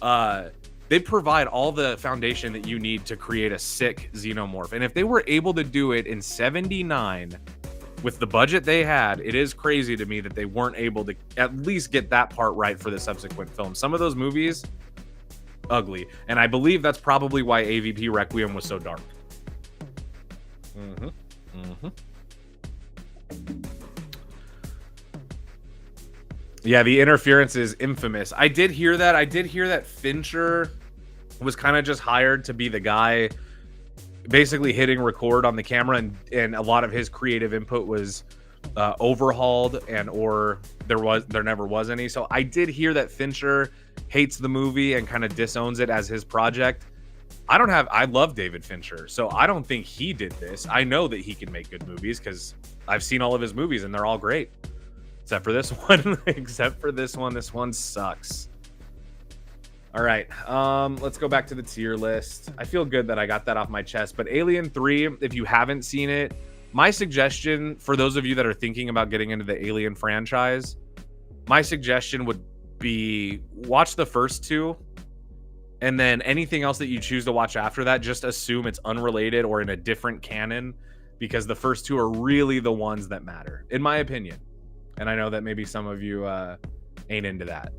they provide all the foundation that you need to create a sick xenomorph. And if they were able to do it in 79 with the budget they had, it is crazy to me that they weren't able to at least get that part right for the subsequent film. Some of those movies, ugly. And I believe that's probably why AVP Requiem was so dark. Yeah, the interference is infamous. I did hear that. I did hear that Fincher was kind of just hired to be the guy basically hitting record on the camera, and a lot of his creative input was overhauled, and or there never was any. So I did hear that Fincher hates the movie and kind of disowns it as his project. I love David Fincher, so I don't think he did this. I know that he can make good movies because I've seen all of his movies and they're all great. Except for this one. Except for this one. This one sucks. All right. Let's go back to the tier list. I feel good that I got that off my chest. But Alien 3, if you haven't seen it, my suggestion for those of you that are thinking about getting into the Alien franchise, my suggestion would be watch the first two. And then anything else that you choose to watch after that, just assume it's unrelated or in a different canon, because the first two are really the ones that matter, in my opinion. And I know that maybe some of you ain't into that.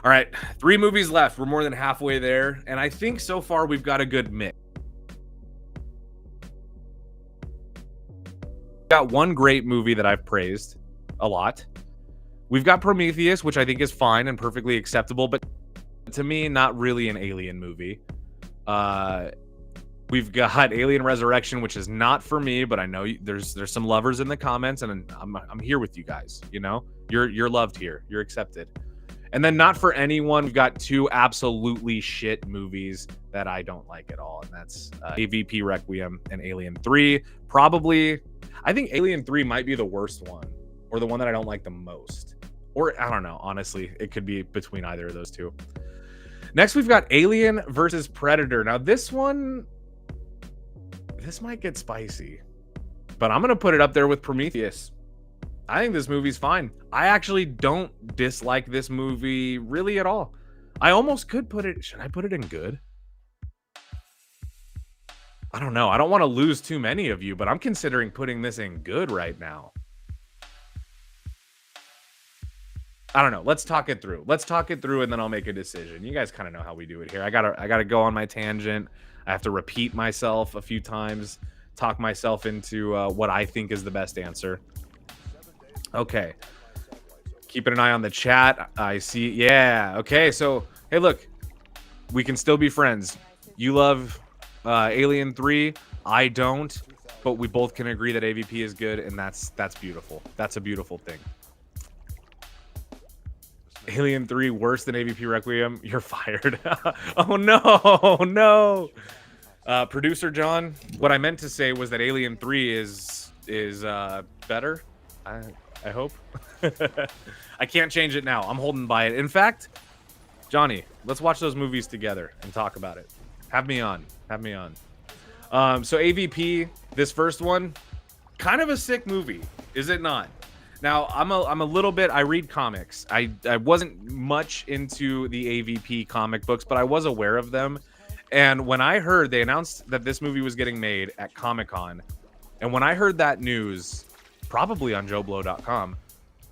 All right, 3 movies left. We're more than halfway there. And I think so far we've got a good mix. Got one great movie that I've praised a lot. We've got Prometheus, which I think is fine and perfectly acceptable, but to me, not really an Alien movie. We've got Alien Resurrection, which is not for me, but I know there's some lovers in the comments, and I'm here with you guys. You know, you're loved here. You're accepted. And then not for anyone, we've got 2 absolutely shit movies that I don't like at all, and that's AVP Requiem and Alien 3. Probably, I think Alien 3 might be the worst one, or the one that I don't like the most. Or I don't know, honestly, it could be between either of those 2. Next, we've got Alien versus Predator. Now, this one, this might get spicy, but I'm going to put it up there with Prometheus. I think this movie's fine. I actually don't dislike this movie really at all. I almost could put it, should I put it in good? I don't know. I don't want to lose too many of you, but I'm considering putting this in good right now. I don't know. Let's talk it through. And then I'll make a decision. You guys kind of know how we do it here. I gotta go on my tangent. I have to repeat myself a few times, talk myself into what I think is the best answer. Okay. Keeping an eye on the chat. I see. Yeah. Okay. So, hey, look, we can still be friends. You love Alien 3. I don't, but we both can agree that AVP is good, and that's beautiful. That's a beautiful thing. Alien 3 worse than AVP Requiem. You're fired. Oh no. Producer John, what I meant to say was that Alien 3 is better. I hope. I can't change it now. I'm holding by it. In fact, Johnny, let's watch those movies together and talk about it. Have me on. So AVP, this first one, kind of a sick movie, is it not? Now, I'm a little bit, I read comics. I wasn't much into the AVP comic books, but I was aware of them. And when I heard they announced that this movie was getting made at Comic-Con, and when I heard that news, probably on JoBlo.com,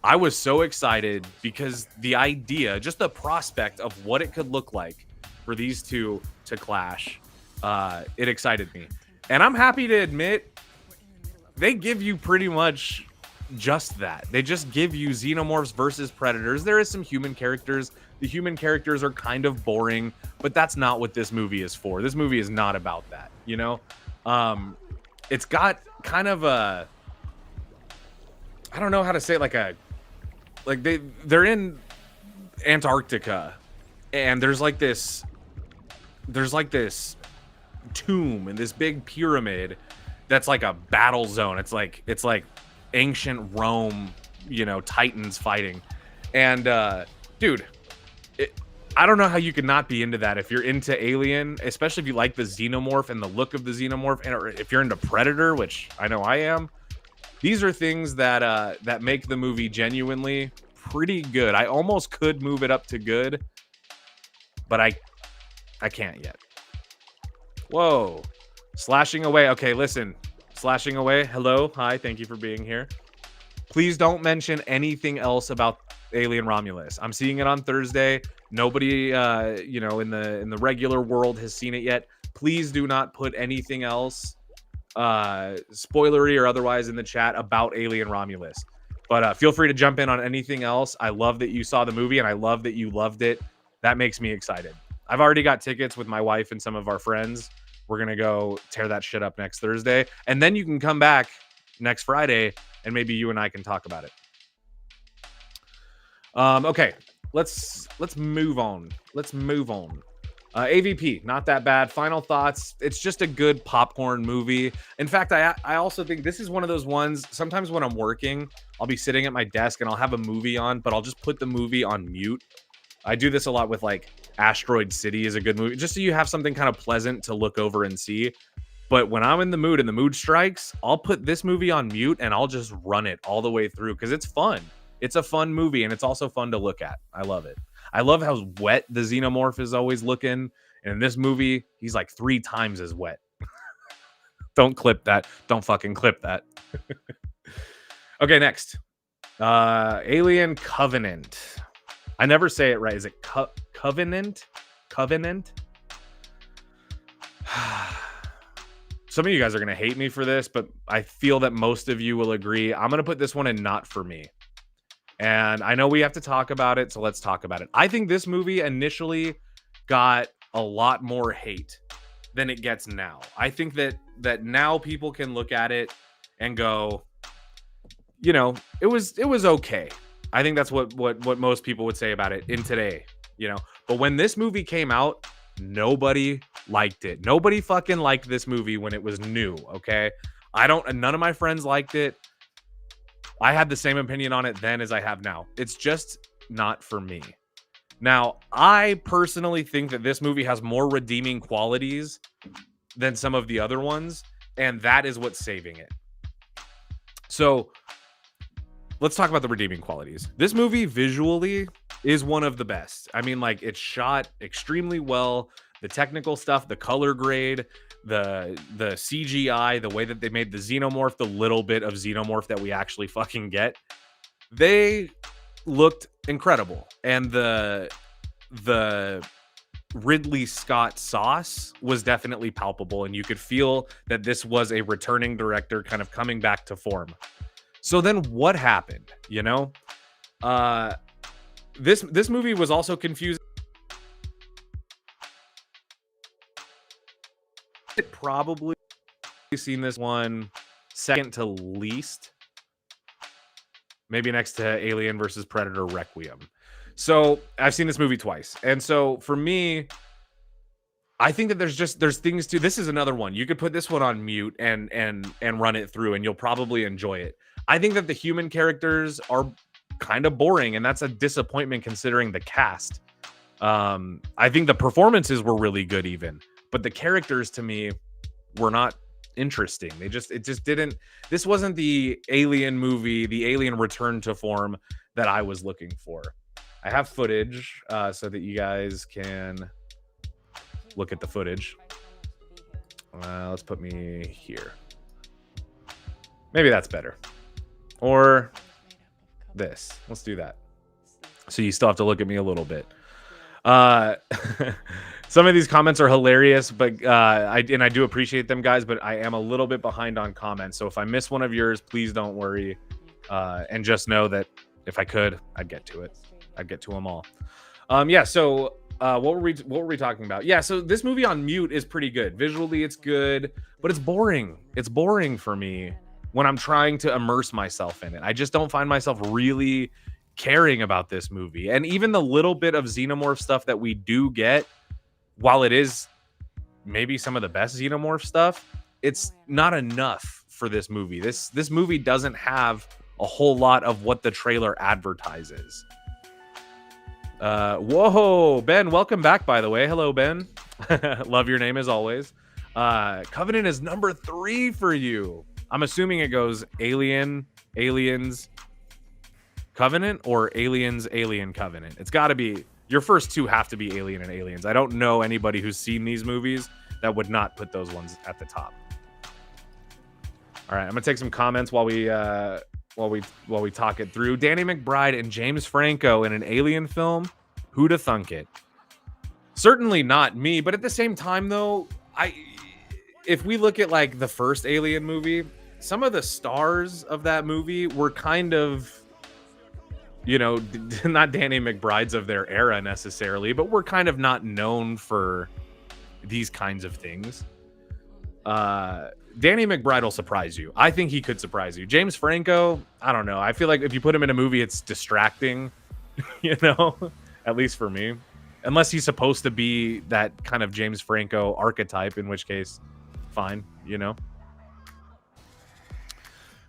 I was so excited because the idea, just the prospect of what it could look like for these two to clash, it excited me. And I'm happy to admit, they give you pretty much just that. They just give you xenomorphs versus predators. There is some human characters. The human characters are kind of boring, but that's not what this movie is for. This movie is not about that, you know? It's got kind of a, I don't know how to say it, like they're in Antarctica, and there's like this tomb and this big pyramid that's like a battle zone. It's like ancient Rome, you know, Titans fighting. And dude, I don't know how you could not be into that if you're into Alien, especially if you like the xenomorph and the look of the xenomorph, and if you're into Predator, which I know I am. These are things that that make the movie genuinely pretty good. I almost could move it up to good, but I can't yet. Whoa. Slashing away. Okay, listen. Slashing away. Hello. Hi. Thank you for being here. Please don't mention anything else about Alien Romulus. I'm seeing it on Thursday. Nobody, you know, in the regular world has seen it yet. Please do not put anything else, spoilery or otherwise, in the chat about Alien Romulus. But feel free to jump in on anything else. I love that you saw the movie, and I love that you loved it. That makes me excited. I've already got tickets with my wife and some of our friends. We're going to go tear that shit up next Thursday. And then you can come back next Friday, and maybe you and I can talk about it. Okay, let's move on. AVP, not that bad. Final thoughts. It's just a good popcorn movie. In fact, I also think this is one of those ones, sometimes when I'm working, I'll be sitting at my desk and I'll have a movie on, but I'll just put the movie on mute. I do this a lot with like Asteroid City is a good movie, just so you have something kind of pleasant to look over and see. But when I'm in the mood and the mood strikes, I'll put this movie on mute and I'll just run it all the way through because it's fun. It's a fun movie, and it's also fun to look at. I love it. I love how wet the xenomorph is always looking. And in this movie, he's like 3 times as wet. Don't clip that. Don't fucking clip that. Okay, next. Alien Covenant. I never say it right. Is it Covenant? Covenant? Some of you guys are going to hate me for this, but I feel that most of you will agree. I'm going to put this one in not for me. And I know we have to talk about it, so let's talk about it. I think this movie initially got a lot more hate than it gets now. I think that now people can look at it and go, you know, it was okay. I think that's what most people would say about it in today, you know. But when this movie came out, nobody liked it. Nobody fucking liked this movie when it was new, okay? None of my friends liked it. I had the same opinion on it then as I have now. It's just not for me. Now, I personally think that this movie has more redeeming qualities than some of the other ones, and that is what's saving it. So, let's talk about the redeeming qualities. This movie visually is one of the best. I mean, like, it's shot extremely well. The technical stuff, the color grade, the CGI, the way that they made the xenomorph, the little bit of xenomorph that we actually fucking get, they looked incredible. And the Ridley Scott sauce was definitely palpable, and you could feel that this was a returning director kind of coming back to form. So then what happened? You know, this movie was also confusing. Probably seen this one second to least, maybe next to Alien versus Predator Requiem. So I've seen this movie twice, and so for me, I think that there's things to this. Is another one you could put this one on mute and run it through, and you'll probably enjoy it. I think that the human characters are kind of boring, and that's a disappointment considering the cast. I think the performances were really good, even, but the characters to me were not interesting. It just didn't. This wasn't the Alien movie, the Alien return to form that I was looking for. I have footage so that you guys can look at the footage. Let's put me here. Maybe that's better. Or this. Let's do that. So you still have to look at me a little bit. Some of these comments are hilarious, but I do appreciate them, guys, but I am a little bit behind on comments. So if I miss one of yours, please don't worry. And just know that if I could, I'd get to it. I'd get to them all. Yeah, so what were we talking about? Yeah, so this movie on mute is pretty good. Visually, it's good, but it's boring. It's boring for me when I'm trying to immerse myself in it. I just don't find myself really caring about this movie. And even the little bit of xenomorph stuff that we do get, while it is maybe some of the best xenomorph stuff, it's not enough for this movie. This movie doesn't have a whole lot of what the trailer advertises. Whoa, Ben, welcome back, by the way. Hello, Ben. Love your name as always. Covenant is number 3 for you. I'm assuming it goes Alien, Aliens, Covenant, or Aliens, Alien, Covenant. It's got to be, your first 2 have to be Alien and Aliens. I don't know anybody who's seen these movies that would not put those ones at the top. All right, I'm gonna take some comments while we talk it through. Danny McBride and James Franco in an Alien film. Who'da thunk it? Certainly not me, but at the same time, though, if we look at like the first Alien movie, some of the stars of that movie were kind of, you know, not Danny McBrides of their era necessarily, but we're kind of not known for these kinds of things. Danny McBride will surprise you. I think he could surprise you. James Franco, I don't know. I feel like if you put him in a movie, it's distracting, you know, at least for me. Unless he's supposed to be that kind of James Franco archetype, in which case, fine, you know.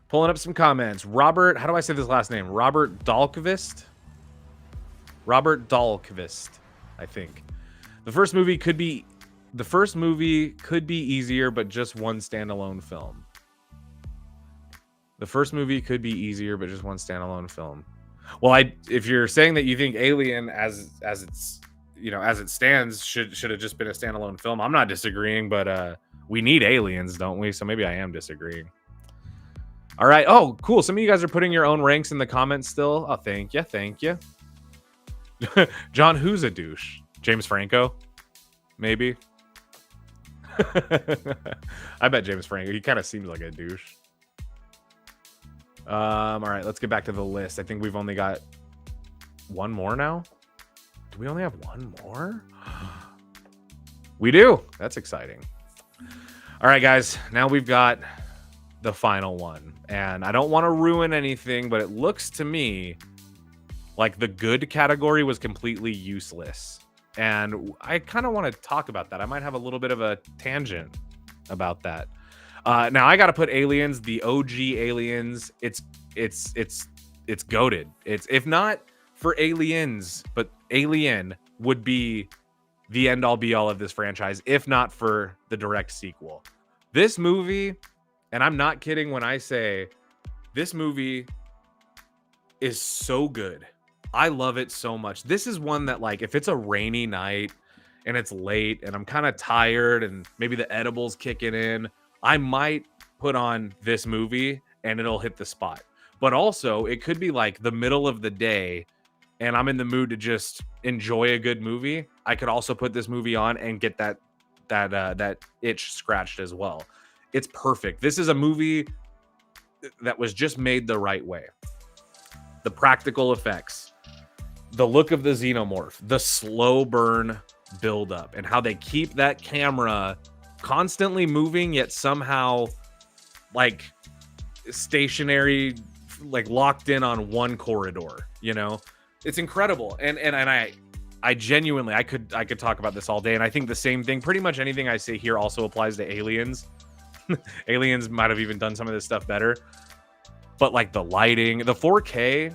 Pulling up some comments. Robert, how do I say this last name? Robert Dahlqvist? Robert Dahlqvist, I think. The first movie could be easier, but just one standalone film. The first movie could be easier, but just one standalone film. Well, if you're saying that you think Alien as it's, you know, as it stands should have just been a standalone film, I'm not disagreeing, but we need aliens, don't we? So maybe I am disagreeing. All right. Oh, cool. Some of you guys are putting your own ranks in the comments still. Oh, thank you. Thank you. John, who's a douche? James Franco? Maybe. I bet James Franco. He kind of seems like a douche. All right, let's get back to the list. I think we've only got one more now. Do we only have one more? We do. That's exciting. All right, guys. Now we've got the final one. And I don't want to ruin anything, but it looks to me like the good category was completely useless. And I kind of want to talk about that. I might have a little bit of a tangent about that. Now I got to put Aliens, the OG Aliens. It's goated. It's, if not for Aliens, but Alien would be the end all be all of this franchise, if not for the direct sequel. This movie, and I'm not kidding when I say this movie is so good. I love it so much. This is one that, like, if it's a rainy night and it's late and I'm kind of tired and maybe the edibles kicking in, I might put on this movie and it'll hit the spot. But also, it could be like the middle of the day and I'm in the mood to just enjoy a good movie. I could also put this movie on and get that itch scratched as well. It's perfect. This is a movie that was just made the right way. The practical effects, the look of the xenomorph, the slow burn buildup, and how they keep that camera constantly moving, yet somehow like stationary, like locked in on one corridor. You know, it's incredible. And I genuinely, I could talk about this all day. And I think the same thing, pretty much anything I say here also applies to Aliens. Aliens might have even done some of this stuff better. But like the lighting, the 4K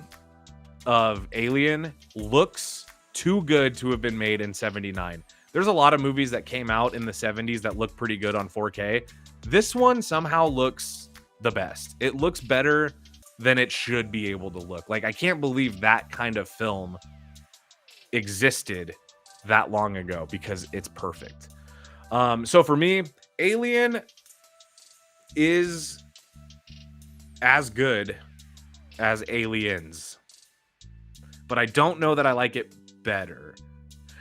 of Alien looks too good to have been made in 79. There's a lot of movies that came out in the 70s that look pretty good on 4K. This one somehow looks the best. It looks better than it should be able to look. Like, I can't believe that kind of film existed that long ago because it's perfect. So for me, Alien is as good as Aliens, but I don't know that I like it better.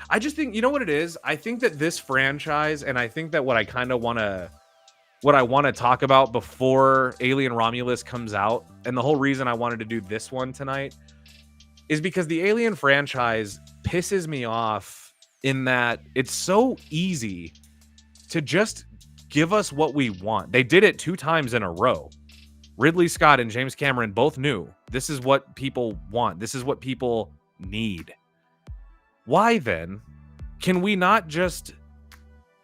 I just think, you know what it is? I think that this franchise, and I think that what I want to talk about before Alien Romulus comes out, and the whole reason I wanted to do this one tonight, is because the Alien franchise pisses me off in that it's so easy to just give us what we want. They did it 2 times in a row. Ridley Scott and James Cameron both knew this is what people want. This is what people need. Why then can we not just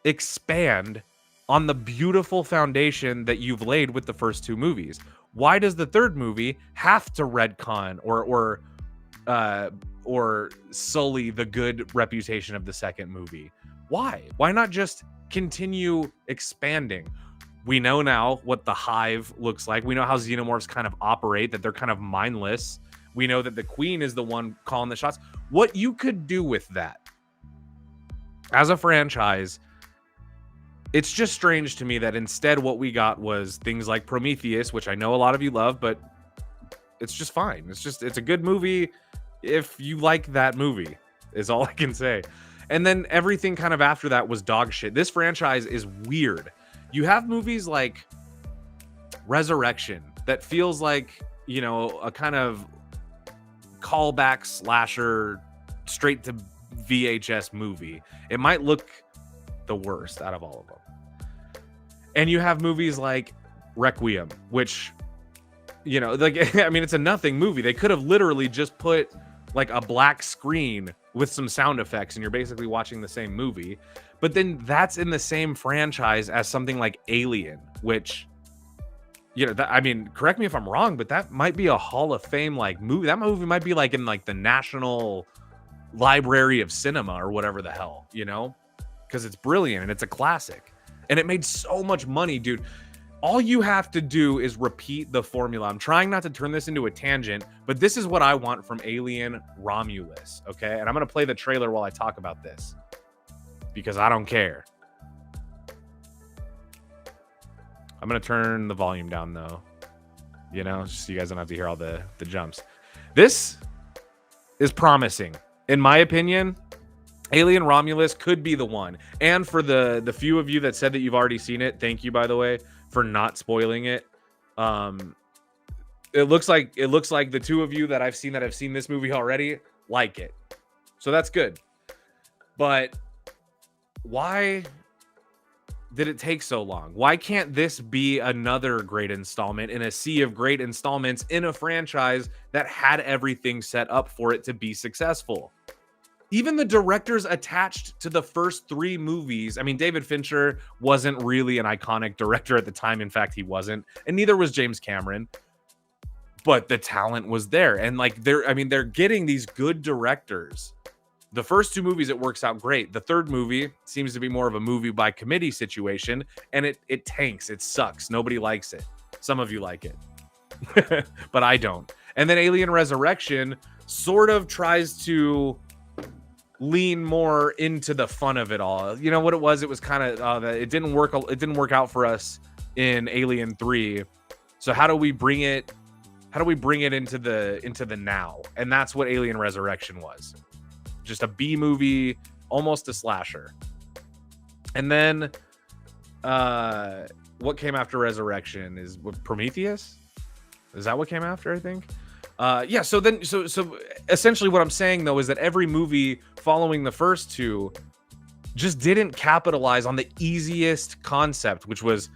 expand on the beautiful foundation that you've laid with the first 2 movies? Why does the 3rd movie have to retcon or sully the good reputation of the 2nd movie? Why? Why not just continue expanding? We know now what the hive looks like. We know how xenomorphs kind of operate, that they're kind of mindless. We know that the queen is the one calling the shots. What you could do with that as a franchise, it's just strange to me that instead what we got was things like Prometheus, which I know a lot of you love, but it's just fine. It's a good movie if you like that movie, is all I can say. And then everything kind of after that was dog shit. This franchise is weird. You have movies like Resurrection that feels like, you know, a kind of callback slasher straight to VHS movie. It might look the worst out of all of them. And you have movies like Requiem, which, you know, like, I mean, it's a nothing movie. They could have literally just put like a black screen with some sound effects and you're basically watching the same movie. But then that's in the same franchise as something like Alien, which, you know, I mean, correct me if I'm wrong, but that might be a Hall of Fame like movie. That movie might be like in like the National Library of Cinema or whatever the hell, you know, because it's brilliant and it's a classic and it made so much money, dude. All you have to do is repeat the formula. I'm trying not to turn this into a tangent, but this is what I want from Alien Romulus, okay? And I'm going to play the trailer while I talk about this because I don't care. I'm going to turn the volume down, though, you know, just so you guys don't have to hear all the jumps. This is promising. In my opinion, Alien Romulus could be the one. And for the few of you that said that you've already seen it, thank you, by the way, for not spoiling it. It looks like the 2 of you that have seen this movie already like it. So that's good. But why did it take so long? Why can't this be another great installment in a sea of great installments in a franchise that had everything set up for it to be successful? Even the directors attached to the first 3 movies. I mean, David Fincher wasn't really an iconic director at the time. In fact, he wasn't. And neither was James Cameron. But the talent was there. And like, they're getting these good directors. The first 2 movies, it works out great. The 3rd movie seems to be more of a movie by committee situation. And it tanks. It sucks. Nobody likes it. Some of you like it. But I don't. And then Alien Resurrection sort of tries to lean more into the fun of it all. You know what it was? It was kind of it didn't work out for us in Alien 3. So how do we bring it into the now? And that's what Alien Resurrection was. Just a B movie, almost a slasher. And then what came after Resurrection is what, Prometheus? Is that what came after, I think? Yeah, so essentially what I'm saying though is that every movie following the first two just didn't capitalize on the easiest concept, which was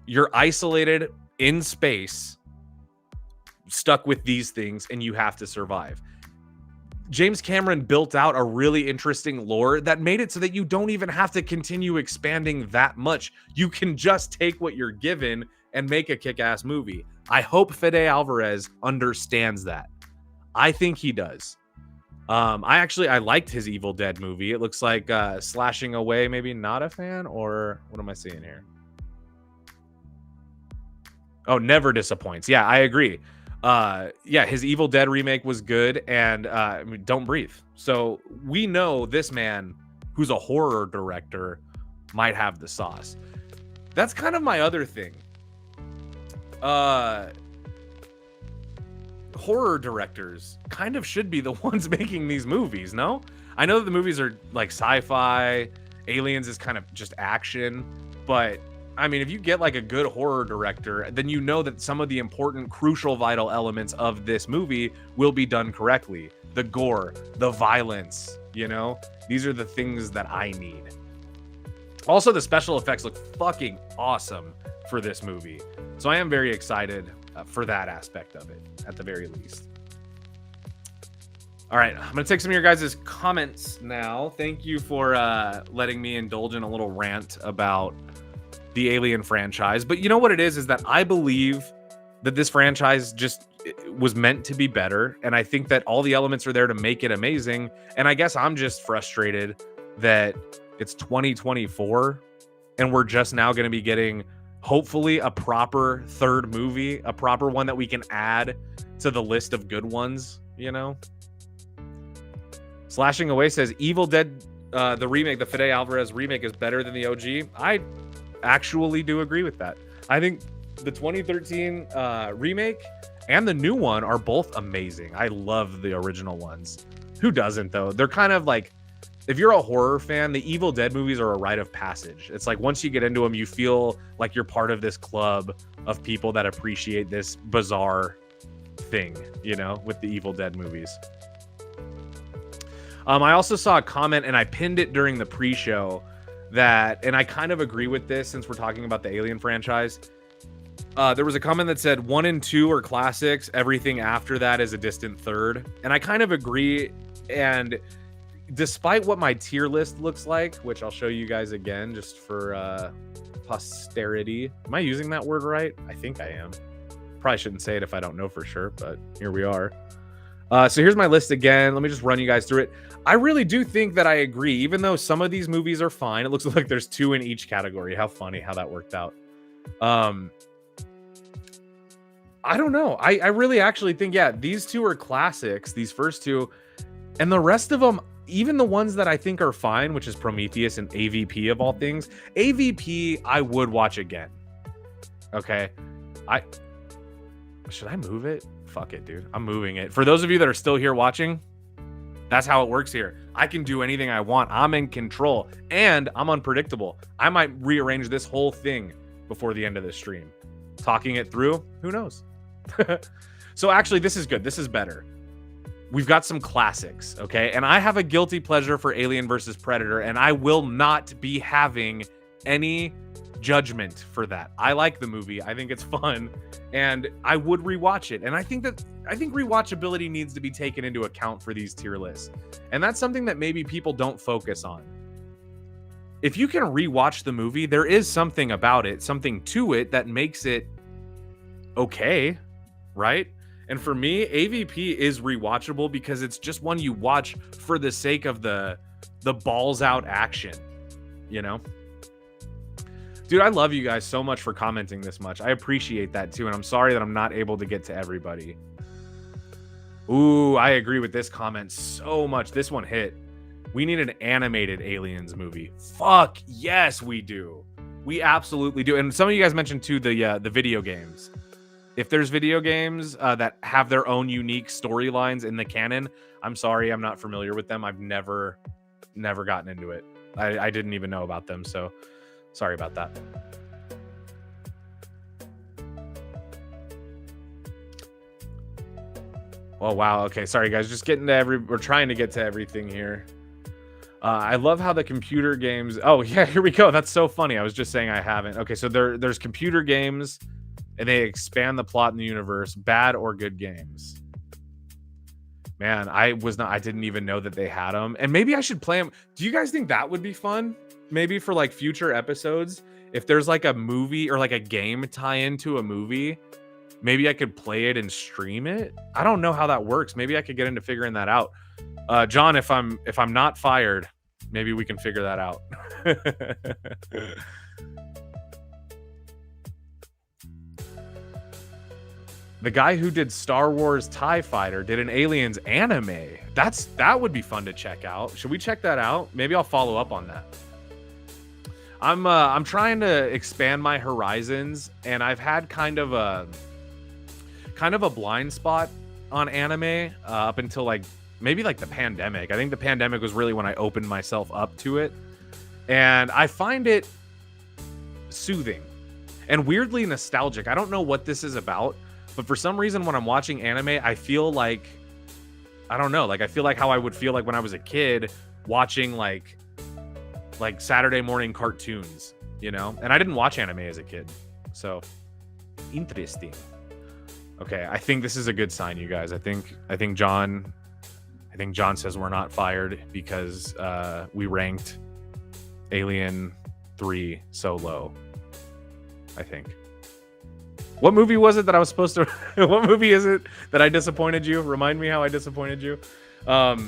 you're isolated in space, stuck with these things, and you have to survive. James Cameron built out a really interesting lore that made it so that you don't even have to continue expanding that much. You can just take what you're given and make a kick-ass movie. I hope Fede Alvarez understands that. I think he does. I liked his Evil Dead movie. It looks like Slashing Away, maybe not a fan, or what am I seeing here? Oh, never disappoints. Yeah, I agree. Yeah, his Evil Dead remake was good, and Don't Breathe. So we know this man, who's a horror director, might have the sauce. That's kind of my other thing. Horror directors kind of should be the ones making these movies, no? I know that the movies are like sci-fi, Aliens is kind of just action, but I mean, if you get like a good horror director, then you know that some of the important, crucial, vital elements of this movie will be done correctly. The gore, the violence, you know? These are the things that I need. Also, the special effects look fucking awesome for this movie. So I am very excited for that aspect of it, at the very least. All right, I'm going to take some of your guys' comments now. Thank you for letting me indulge in a little rant about the Alien franchise. But you know what it is that I believe that this franchise just was meant to be better. And I think that all the elements are there to make it amazing. And I guess I'm just frustrated that it's 2024 and we're just now going to be getting hopefully a proper third movie, a proper one that we can add to the list of good ones, you know? Slashing Away says Evil Dead, the remake, the Fede Alvarez remake is better than the OG. I actually do agree with that. I think the 2013 remake and the new one are both amazing. I love the original ones. Who doesn't though? They're kind of like, if you're a horror fan, the Evil Dead movies are a rite of passage. It's like once you get into them, you feel like you're part of this club of people that appreciate this bizarre thing, you know, with the Evil Dead movies. I also saw a comment, and I pinned it during the pre-show, that, and I kind of agree with this since we're talking about the Alien franchise. There was a comment that said 1 and 2 are classics. Everything after that is a distant third. And I kind of agree. And despite what my tier list looks like, which I'll show you guys again just for posterity. Am I using that word right? I think I am. Probably shouldn't say it if I don't know for sure, but here we are. So here's my list again. Let me just run you guys through it. I really do think that I agree, even though some of these movies are fine. It looks like there's 2 in each category. How funny how that worked out. I don't know. I really actually think, yeah, these 2 are classics, these first 2. And the rest of them, even the ones that I think are fine, which is Prometheus and AVP of all things. AVP, I would watch again. Okay. Should I move it? Fuck it, dude. I'm moving it. For those of you that are still here watching, that's how it works here. I can do anything I want. I'm in control and I'm unpredictable. I might rearrange this whole thing before the end of the stream. Talking it through, who knows? So actually, this is good. This is better. We've got some classics, okay? And I have a guilty pleasure for Alien versus Predator, and I will not be having any judgment for that. I like the movie. I think it's fun, and I would rewatch it. And I think rewatchability needs to be taken into account for these tier lists. And that's something that maybe people don't focus on. If you can rewatch the movie, there is something about it, something to it that makes it okay, right? And for me, AVP is rewatchable because it's just one you watch for the sake of the balls out action, you know? Dude, I love you guys so much for commenting this much. I appreciate that too, and I'm sorry that I'm not able to get to everybody. Ooh, I agree with this comment so much. This one hit. We need an animated Aliens movie. Fuck yes, we do. We absolutely do. And some of you guys mentioned too the video games. If there's video games that have their own unique storylines in the canon, I'm sorry, I'm not familiar with them. I've never gotten into it. I didn't even know about them, so sorry about that. Oh wow, okay, sorry guys, just getting to we're trying to get to everything here. I love how the computer games, oh yeah, here we go. That's so funny. I was just saying I haven't. Okay, so there's computer games and they expand the plot in the universe, bad or good games. Man, I didn't even know that they had them. And maybe I should play them. Do you guys think that would be fun? Maybe for like future episodes, if there's like a movie or like a game tie into a movie, maybe I could play it and stream it. I don't know how that works. Maybe I could get into figuring that out. John, if I'm not fired, maybe we can figure that out. The guy who did Star Wars TIE Fighter did an Aliens anime. That would be fun to check out. Should we check that out? Maybe I'll follow up on that. I'm trying to expand my horizons, and I've had kind of a blind spot on anime up until like maybe like the pandemic. I think the pandemic was really when I opened myself up to it, and I find it soothing and weirdly nostalgic. I don't know what this is about, but for some reason when I'm watching anime, I feel like, I don't know, like I feel like how I would feel like when I was a kid watching like Saturday morning cartoons, you know? And I didn't watch anime as a kid. So interesting. Okay, I think this is a good sign, you guys. I think John says we're not fired because we ranked Alien 3 so low. I think. What movie was it that I was supposed to what movie is it that I disappointed you? Remind me how I disappointed you. What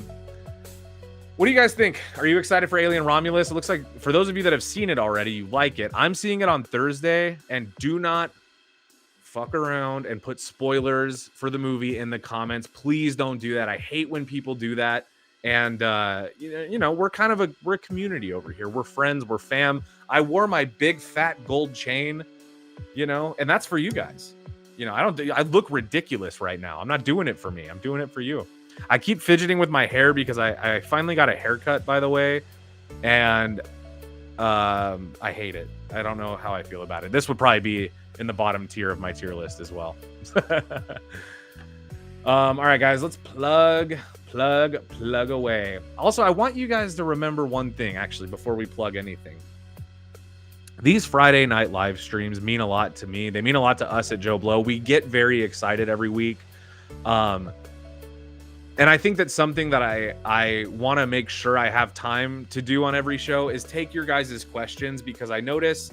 do you guys think? Are you excited for Alien Romulus? It looks like for those of you that have seen it already, you like it. I'm seeing it on Thursday, and do not fuck around and put spoilers for the movie in the comments. Please don't do that. I hate when people do that. And you know, we're a community over here. We're friends, we're fam. I wore my big fat gold chain, you know, and that's for you guys. You know, I look ridiculous right now. I'm not doing it for me. I'm doing it for you. I keep fidgeting with my hair because I finally got a haircut, by the way, and I hate it. I don't know how I feel about it. This would probably be in the bottom tier of my tier list as well. All right, guys, let's plug away. Also, I want you guys to remember one thing, actually, before we plug anything. These Friday night live streams mean a lot to me. They mean a lot to us at JoBlo. We get very excited every week. And I think that something that I want to make sure I have time to do on every show is take your guys' questions, because I notice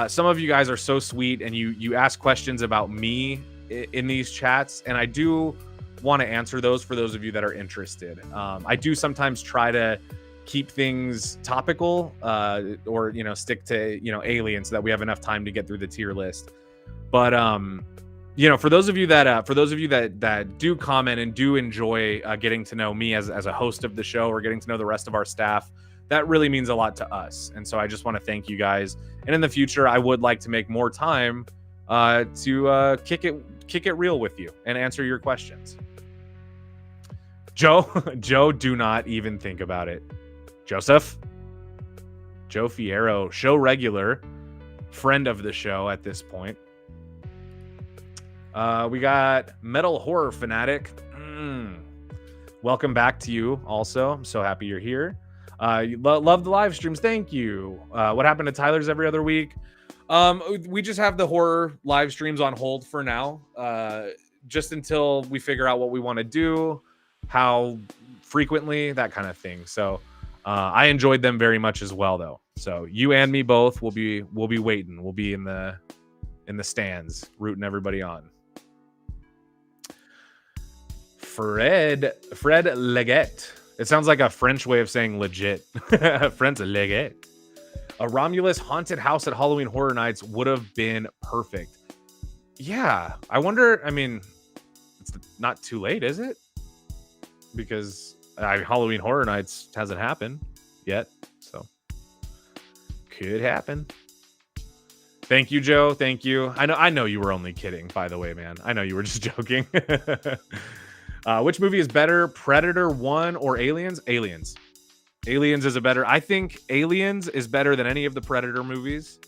some of you guys are so sweet and you ask questions about me in these chats, and I do want to answer those for those of you that are interested. I do sometimes try to keep things topical or, you know, stick to, you know, Alien so that we have enough time to get through the tier list. But you know, for those of you that do comment and do enjoy getting to know me as a host of the show, or getting to know the rest of our staff, that really means a lot to us. And so I just want to thank you guys. And in the future, I would like to make more time to kick it real with you and answer your questions. Joe, do not even think about it. Joseph, Joe Fierro, show regular, friend of the show at this point. We got Metal Horror Fanatic. Welcome back to you also. I'm so happy you're here. You love the live streams. Thank you. What happened to Tyler's every other week? We just have the horror live streams on hold for now, just until we figure out what we want to do, how frequently, that kind of thing. So I enjoyed them very much as well, though. So you and me both will be waiting. We'll be in the stands rooting everybody on. Fred Leggett. It sounds like a French way of saying legit. French Leggett. A Romulus haunted house at Halloween Horror Nights would have been perfect. Yeah, I wonder. I mean, it's not too late, is it? Because Halloween Horror Nights hasn't happened yet, so could happen. Thank you, Joe. Thank you. I know you were only kidding, by the way, man. I know you were just joking. Which movie is better, Predator 1 or Aliens? Aliens. Aliens is a better... I think Aliens is better than any of the Predator movies.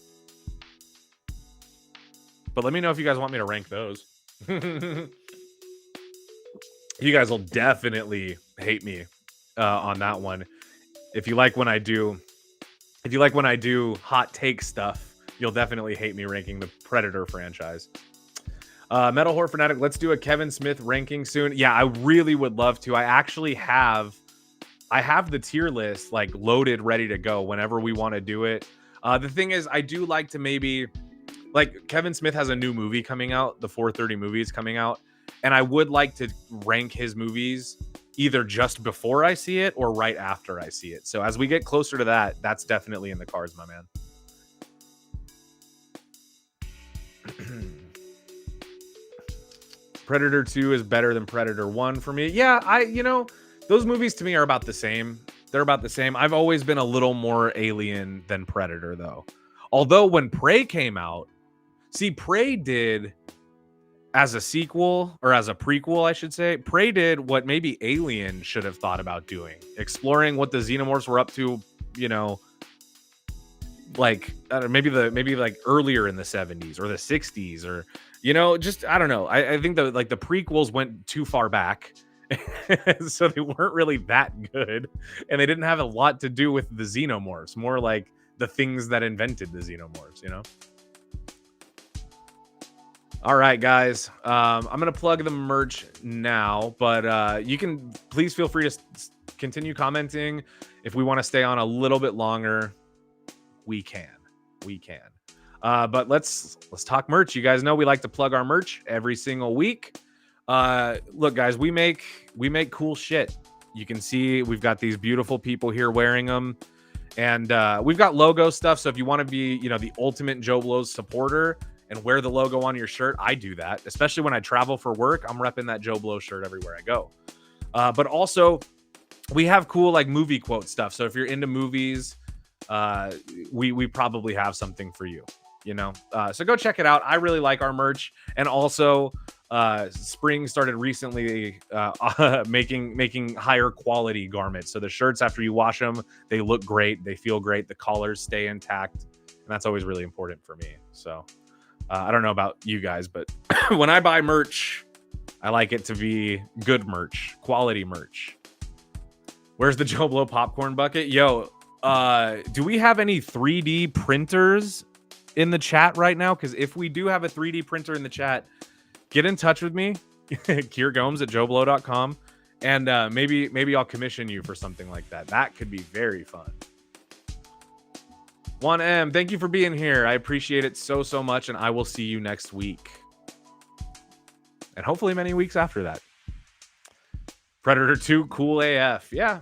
But let me know if you guys want me to rank those. You guys will definitely hate me on that one. If you like when I do hot take stuff, you'll definitely hate me ranking the Predator franchise. Metal Horror Fanatic, let's do a Kevin Smith ranking soon. Yeah, I really would love to. I actually have the tier list like loaded, ready to go whenever we want to do it. The thing is, I do like to maybe, like, Kevin Smith has a new movie coming out, the 430 movie is coming out, and I would like to rank his movies either just before I see it or right after I see it. So as we get closer to that, that's definitely in the cards, my man. Predator 2 is better than Predator 1 for me. Yeah, those movies to me are about the same. They're about the same. I've always been a little more Alien than Predator, though. Although when Prey came out, Prey did, as a sequel, or as a prequel, I should say, Prey did what maybe Alien should have thought about doing. Exploring what the Xenomorphs were up to, like, I don't know, maybe like earlier in the 70s or the 60s, or just, I don't know. I think the prequels went too far back. So they weren't really that good, and they didn't have a lot to do with the Xenomorphs, more like the things that invented the Xenomorphs, All right, guys. I'm going to plug the merch now, but you can please feel free to continue commenting. If we want to stay on a little bit longer, we can. But let's talk merch. You guys know we like to plug our merch every single week. Look, guys, we make cool shit. You can see we've got these beautiful people here wearing them, and we've got logo stuff. So if you want to be, the ultimate JoBlo supporter and wear the logo on your shirt, I do that. Especially when I travel for work, I'm repping that JoBlo shirt everywhere I go. But also, we have cool like movie quote stuff. So if you're into movies, we probably have something for you. So go check it out. I really like our merch, and also Spring started recently making higher quality garments. So the shirts, after you wash them, they look great, they feel great, the collars stay intact, and that's always really important for me. So I don't know about you guys, but when I buy merch, I like it to be good merch, quality merch. Where's the JoBlo popcorn bucket? Yo, do we have any 3D printers in the chat right now? Because if we do have a 3D printer in the chat, get in touch with me, Kier Gomes at JoBlo.com, and maybe I'll commission you for something like that. That could be very fun. 1M, thank you for being here. I appreciate it so much, and I will see you next week. And hopefully many weeks after that. Predator 2, cool AF. Yeah.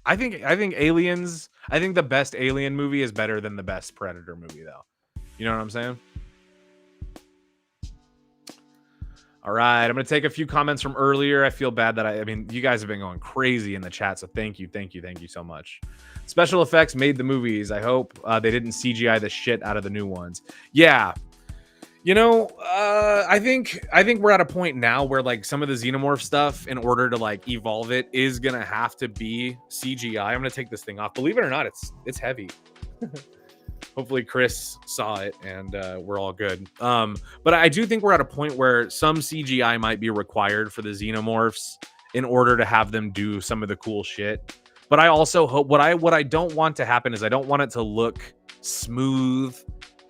I think Aliens, I think the best Alien movie is better than the best Predator movie, though. You know what I'm saying? All right, I'm going to take a few comments from earlier. I feel bad that I mean, you guys have been going crazy in the chat, so thank you so much. Special effects made the movies. I hope they didn't CGI the shit out of the new ones. Yeah. I think we're at a point now where like some of the Xenomorph stuff, in order to like evolve it, is going to have to be CGI. I'm going to take this thing off. Believe it or not, it's heavy. Hopefully Chris saw it and we're all good. But I do think we're at a point where some CGI might be required for the Xenomorphs in order to have them do some of the cool shit. But I also hope what I don't want to happen is I don't want it to look smooth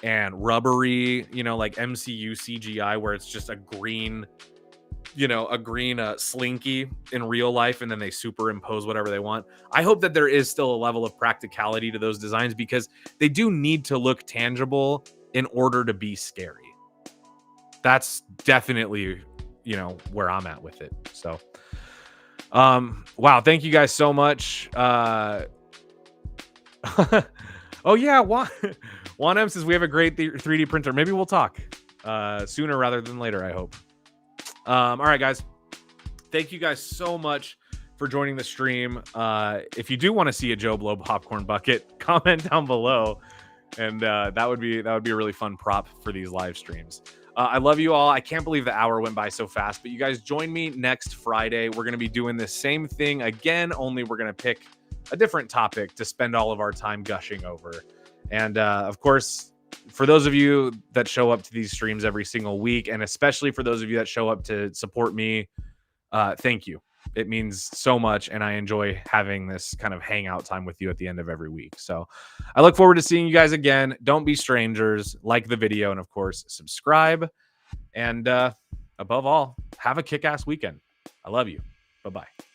and rubbery, like MCU CGI, where it's just a green slinky in real life, and then they superimpose whatever they want. I hope that there is still a level of practicality to those designs, because they do need to look tangible in order to be scary. That's definitely, where I'm at with it. So, wow. Thank you guys so much. Oh yeah. Juan M says we have a great 3D printer. Maybe we'll talk sooner rather than later, I hope. All right, guys. Thank you guys so much for joining the stream. If you do want to see a JoBlo popcorn bucket, comment down below, and that would be a really fun prop for these live streams. I love you all. I can't believe the hour went by so fast, but you guys join me next Friday. We're going to be doing the same thing again, only we're going to pick a different topic to spend all of our time gushing over. And of course, for those of you that show up to these streams every single week, and especially for those of you that show up to support me, thank you. It means so much, and I enjoy having this kind of hangout time with you at the end of every week. So I look forward to seeing you guys again. Don't be strangers. Like the video, and of course, subscribe. And above all, have a kick-ass weekend. I love you. Bye-bye.